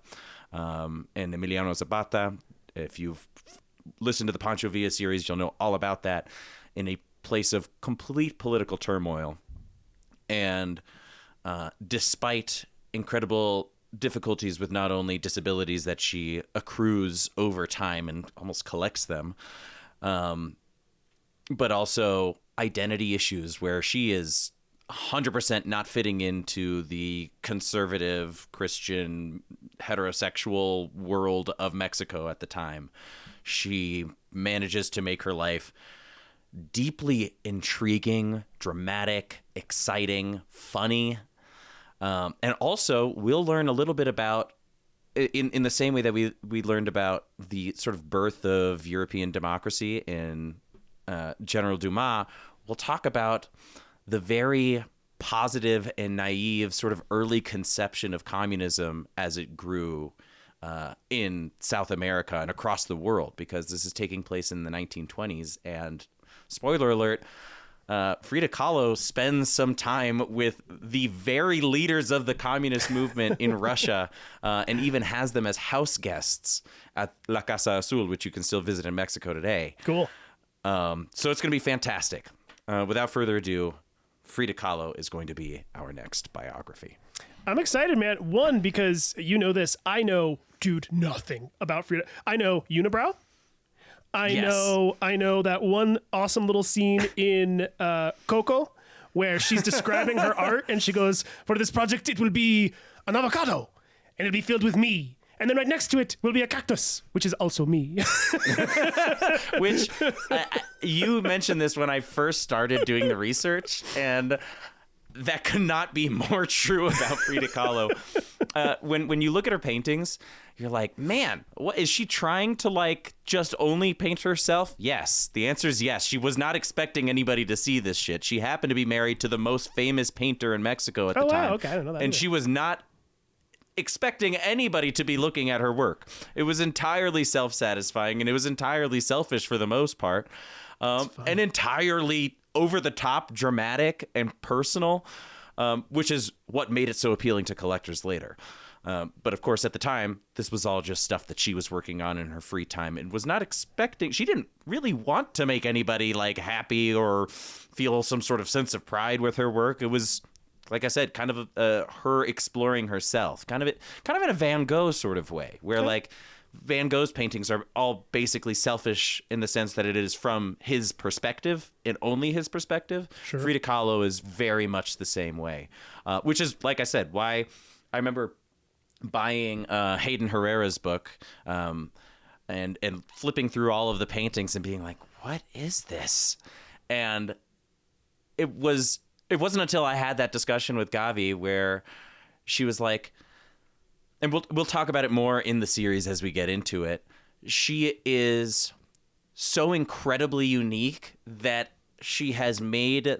and Emiliano Zapata. If you've listened to the Pancho Villa series, you'll know all about that. In a place of complete political turmoil, and despite incredible difficulties with not only disabilities that she accrues over time and almost collects them, but also identity issues where she is 100% not fitting into the conservative Christian heterosexual world of Mexico at the time. She manages to make her life deeply intriguing, dramatic, exciting, funny. And also, we'll learn a little bit about, in the same way that we learned about the sort of birth of European democracy in General Dumas, we'll talk about the very positive and naive sort of early conception of communism as it grew in South America and across the world, because this is taking place in the 1920s. And spoiler alert, Frida Kahlo spends some time with the very leaders of the communist movement in Russia, and even has them as house guests at La Casa Azul, which you can still visit in Mexico today. Cool. So it's going to be fantastic. Without further ado, Frida Kahlo is going to be our next biography. I'm excited, man. One, because you know this. I know, dude, nothing about Frida. I know Unibrow. I know that one awesome little scene in Coco where she's describing her art and she goes, for this project, it will be an avocado and it'll be filled with me. And then right next to it will be a cactus, which is also me. Which you mentioned this when I first started doing the research, and that could not be more true about Frida Kahlo. When you look at her paintings, you're like, man, what is she trying to just only paint herself? Yes. The answer is yes. She was not expecting anybody to see this shit. She happened to be married to the most famous painter in Mexico at the time. Wow, okay, I didn't know that. And she was not expecting anybody to be looking at her work. It was entirely self-satisfying, and it was entirely selfish for the most part, and entirely over-the-top, dramatic, and personal, which is what made it so appealing to collectors later. But of course, at the time, this was all just stuff that she was working on in her free time and was not expecting. She didn't really want to make anybody like happy or feel some sort of sense of pride with her work. It was, like I said, kind of her exploring herself, kind of in a Van Gogh sort of way, where like Van Gogh's paintings are all basically selfish in the sense that it is from his perspective and only his perspective. Sure. Frida Kahlo is very much the same way, which is, like I said, why I remember buying Hayden Herrera's book and flipping through all of the paintings and being like, what is this? And it wasn't until I had that discussion with Gavi where she was like, and we'll talk about it more in the series as we get into it. She is so incredibly unique that she has made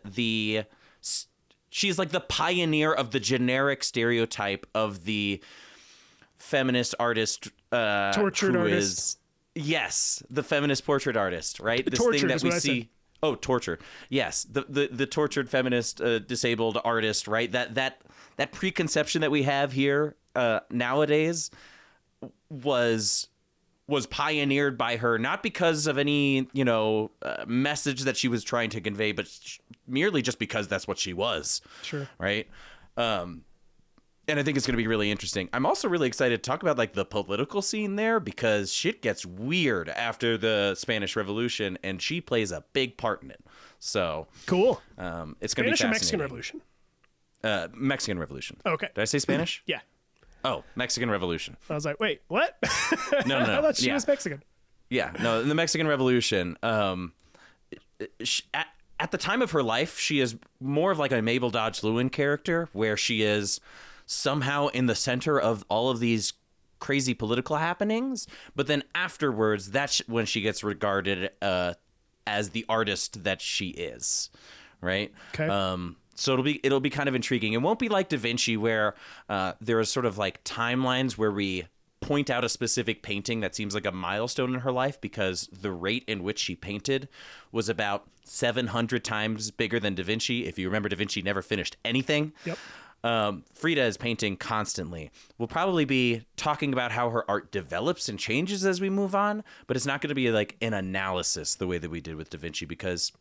she's like the pioneer of the generic stereotype of the feminist artist, tortured artist. Yes, the feminist portrait artist, right? This tortured thing that is we what I see. said. Oh, torture. Yes, the tortured feminist disabled artist, right? That preconception that we have here nowadays was pioneered by her, not because of any message that she was trying to convey, but merely just because that's what she was. Sure. Right. And I think it's going to be really interesting. I'm also really excited to talk about like the political scene there, because shit gets weird after the Spanish Revolution, and she plays a big part in it. So cool. It's going to be fascinating. Spanish or Mexican Revolution? Mexican Revolution. Okay. Did I say Spanish? Yeah. Oh, Mexican Revolution. I was like, wait, what? No. I thought she was Mexican. Yeah. No, in the Mexican Revolution, at the time of her life, she is more of like a Mabel Dodge Lewin character, where she is somehow in the center of all of these crazy political happenings. But then afterwards, that's when she gets regarded as the artist that she is, right? Okay. So it'll be kind of intriguing. It won't be like Da Vinci, where there are sort of like timelines where we point out a specific painting that seems like a milestone in her life, because the rate in which she painted was about 700 times bigger than Da Vinci. If you remember, Da Vinci never finished anything. Yep. Frida is painting constantly. We'll probably be talking about how her art develops and changes as we move on, but it's not going to be like an analysis the way that we did with Da Vinci, because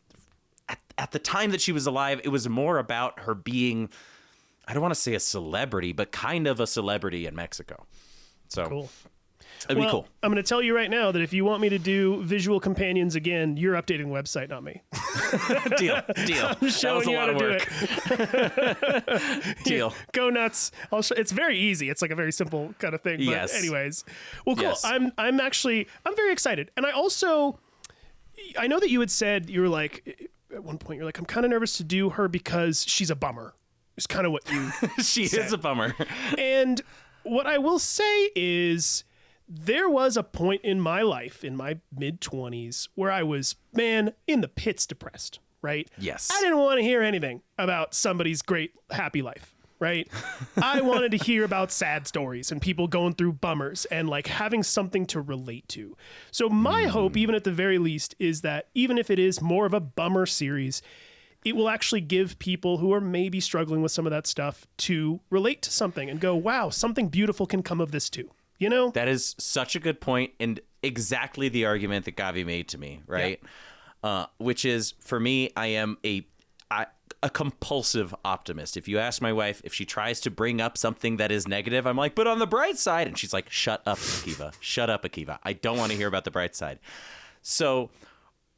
at the time that she was alive, it was more about her being, I don't want to say a celebrity, but kind of a celebrity in Mexico. So cool. It'd be cool. I'm going to tell you right now that if you want me to do visual companions again, you're updating the website, not me. Deal. I'm showing you how to do it. Deal. Go nuts. It's very easy. It's like a very simple kind of thing. But yes. Anyways, well, cool. Yes. I'm very excited, and I know that you had said, you were like, at one point you're like, I'm kind of nervous to do her because she's a bummer. It's kind of what you she said. is a bummer. And what I will say is, there was a point in my life, in my mid-20s, where I was, in the pits depressed, right? Yes. I didn't want to hear anything about somebody's great, happy life, right? I wanted to hear about sad stories and people going through bummers and like having something to relate to. So my hope, even at the very least, is that even if it is more of a bummer series, it will actually give people who are maybe struggling with some of that stuff to relate to something and go, wow, something beautiful can come of this too. You know? That is such a good point, and exactly the argument that Gavi made to me, right? Yeah. Which is, for me, I am a compulsive optimist. If you ask my wife, if she tries to bring up something that is negative, I'm like, but on the bright side, and she's like, shut up, Akiva. Shut up, Akiva. I don't want to hear about the bright side. So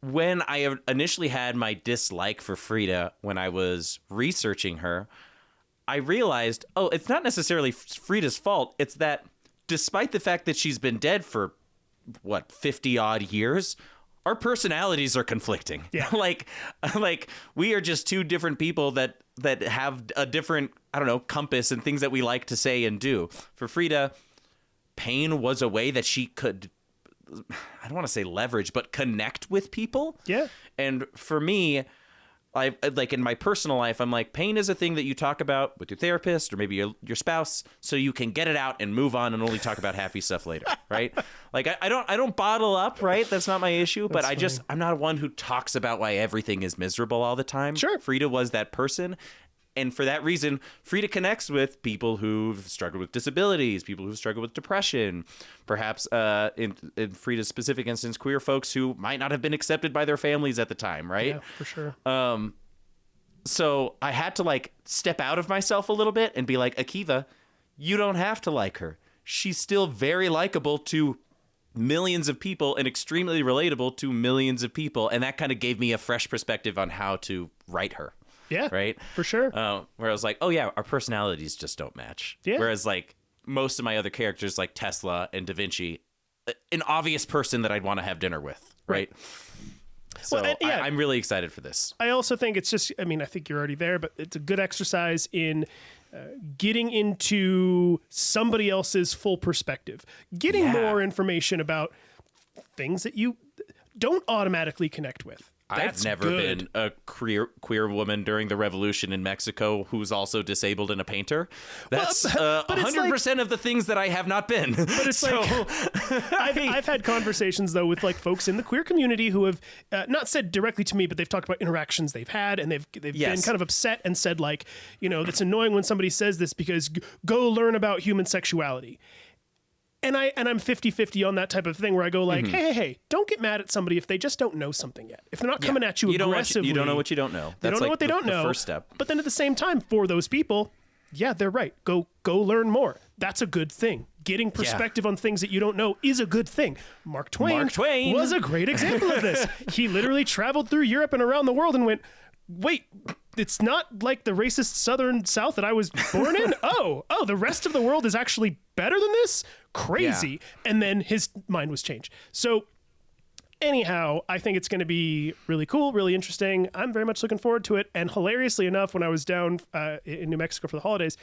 when I initially had my dislike for Frida, when I was researching her, I realized, it's not necessarily Frida's fault. It's that despite the fact that she's been dead for 50 odd years, our personalities are conflicting. Yeah. like we are just two different people that have a different, compass and things that we like to say and do. For Frida, pain was a way that she could, I don't want to say leverage, but connect with people. Yeah. And for me, like in my personal life, I'm like, pain is a thing that you talk about with your therapist or maybe your spouse, so you can get it out and move on and only talk about happy stuff later, right? Like I don't bottle up, right? That's not my issue, but I'm not one who talks about why everything is miserable all the time. Sure. Frida was that person. And for that reason, Frida connects with people who've struggled with disabilities, people who've struggled with depression, perhaps in Frida's specific instance, queer folks who might not have been accepted by their families at the time, right? Yeah, for sure. So I had to like step out of myself a little bit and be like, Akiva, you don't have to like her. She's still very likable to millions of people and extremely relatable to millions of people. And that kind of gave me a fresh perspective on how to write her. Yeah, right. For sure. Where I was like, oh yeah, our personalities just don't match. Yeah. Whereas like most of my other characters, like Tesla and Da Vinci, an obvious person that I'd want to have dinner with. Right. So Well, yeah. I'm really excited for this. I also think it's just, I mean, I think you're already there, but it's a good exercise in getting into somebody else's full perspective, getting more information about things that you don't automatically connect with. I've never been a queer woman during the revolution in Mexico who's also disabled and a painter. That's 100% of the things that I have not been. But it's I've had conversations though with like folks in the queer community who have not said directly to me, but they've talked about interactions they've had, and they've been kind of upset and said like, you know, that's annoying when somebody says this because go learn about human sexuality. And I'm 50-50 on that type of thing where I go like, hey, don't get mad at somebody if they just don't know something yet. If they're not coming at you aggressively. You don't know what you don't know. They don't know what they don't know. The first step. But then at the same time, for those people, yeah, they're right. Go learn more. That's a good thing. Getting perspective on things that you don't know is a good thing. Mark Twain was a great example of this. He literally traveled through Europe and around the world and went, wait, it's not like the racist Southern South that I was born in. Oh, the rest of the world is actually better than this? Crazy. Yeah. And then his mind was changed. So anyhow, I think it's going to be really cool, really interesting. I'm very much looking forward to it. And hilariously enough, when I was down in New Mexico for the holidays,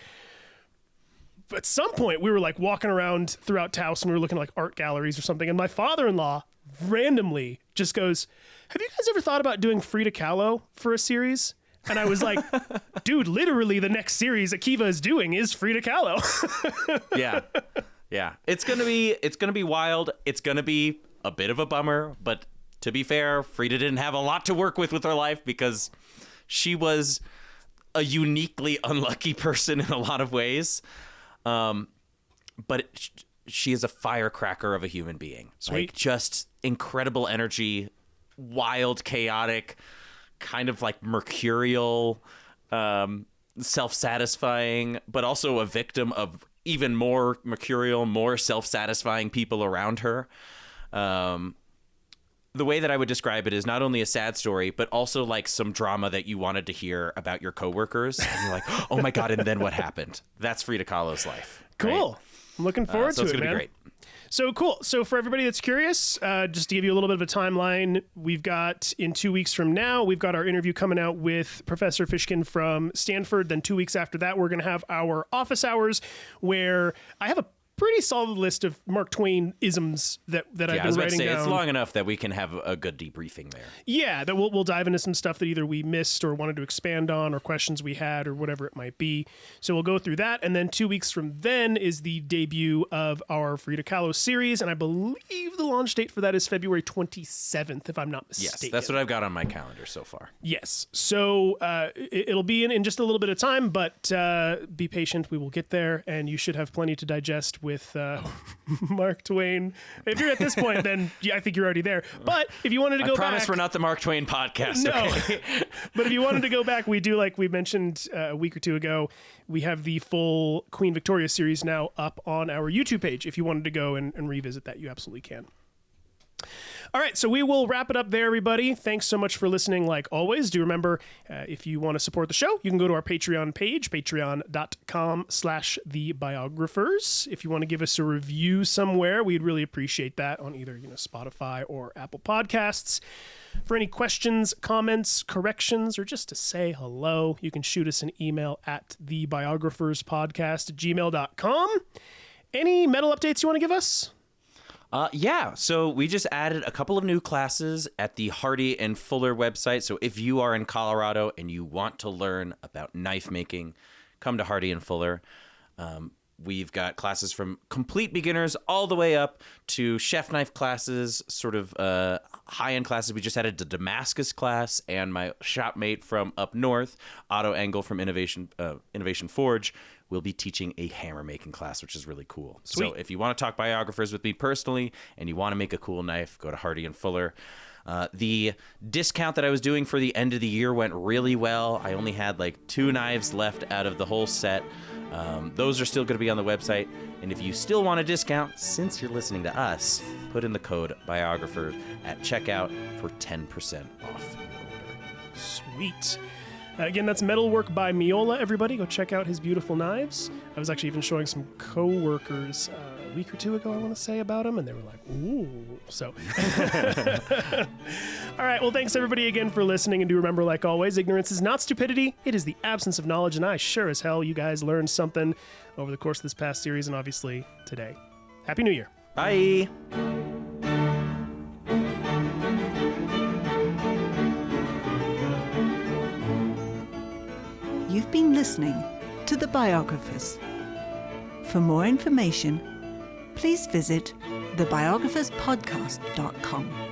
at some point we were like walking around throughout Taos and we were looking at like art galleries or something. And my father-in-law randomly just goes, have you guys ever thought about doing Frida Kahlo for a series? And I was like, dude, literally the next series Akiva is doing is Frida Kahlo. Yeah. It's gonna be wild. It's gonna be a bit of a bummer, but to be fair, Frida didn't have a lot to work with her life because she was a uniquely unlucky person in a lot of ways. But she is a firecracker of a human being. Sweet. Like just incredible energy, wild, chaotic, kind of like mercurial, self-satisfying, but also a victim of even more mercurial, more self-satisfying people around her. The way that I would describe it is not only a sad story, but also like some drama that you wanted to hear about your coworkers. And you're like, oh my God, and then what happened? That's Frida Kahlo's life. Cool. Right? I'm looking forward to it, man. So it's going to be great. So cool. So for everybody that's curious, just to give you a little bit of a timeline, we've got in 2 weeks from now, we've got our interview coming out with Professor Fishkin from Stanford. Then 2 weeks after that, we're going to have our office hours where I have a pretty solid list of Mark Twain isms that I've been writing down. I was about to say, it's long enough that we can have a good debriefing there. Yeah, that we'll dive into some stuff that either we missed or wanted to expand on or questions we had or whatever it might be. So we'll go through that. And then 2 weeks from then is the debut of our Frida Kahlo series. And I believe the launch date for that is February 27th, if I'm not mistaken. Yes, that's what I've got on my calendar so far. Yes. So it'll be in just a little bit of time, but be patient. We will get there. And you should have plenty to digest with Mark Twain. If you're at this point, then I think you're already there. But if you wanted to go back... I promise we're not the Mark Twain podcast. No. Okay? But if you wanted to go back, we do, like we mentioned a week or two ago, we have the full Queen Victoria series now up on our YouTube page. If you wanted to go and revisit that, you absolutely can. All right, so we will wrap it up there, everybody. Thanks so much for listening, like always. Do remember, if you want to support the show, you can go to our Patreon page, patreon.com/thebiographers. If you want to give us a review somewhere, we'd really appreciate that on either Spotify or Apple Podcasts. For any questions, comments, corrections, or just to say hello, you can shoot us an email at thebiographerspodcast@gmail.com. Any metal updates you want to give us? Yeah, so we just added a couple of new classes at the Hardy and Fuller website. So if you are in Colorado and you want to learn about knife making, come to Hardy and Fuller. We've got classes from complete beginners all the way up to chef knife classes, sort of high-end classes. We just added the Damascus class, and my shopmate from up north, Otto Engel from Innovation Forge, will be teaching a hammer making class, which is really cool. Sweet. So if you want to talk biographers with me personally and you want to make a cool knife, go to Hardy and Fuller. The discount that I was doing for the end of the year went really well. I only had like 2 knives left out of the whole set. Those are still going to be on the website. And if you still want a discount, since you're listening to us, put in the code biographer at checkout for 10% off your order. Sweet. Again, that's Metalwork by Miola, everybody. Go check out his beautiful knives. I was actually even showing some co-workers a week or 2 ago, I want to say, about them, and they were like, ooh. So, all right. Well, thanks, everybody, again for listening. And do remember, like always, ignorance is not stupidity. It is the absence of knowledge, and I sure as hell you guys learned something over the course of this past series and obviously today. Happy New Year. Bye. You've been listening to The Biographers. For more information, please visit thebiographerspodcast.com.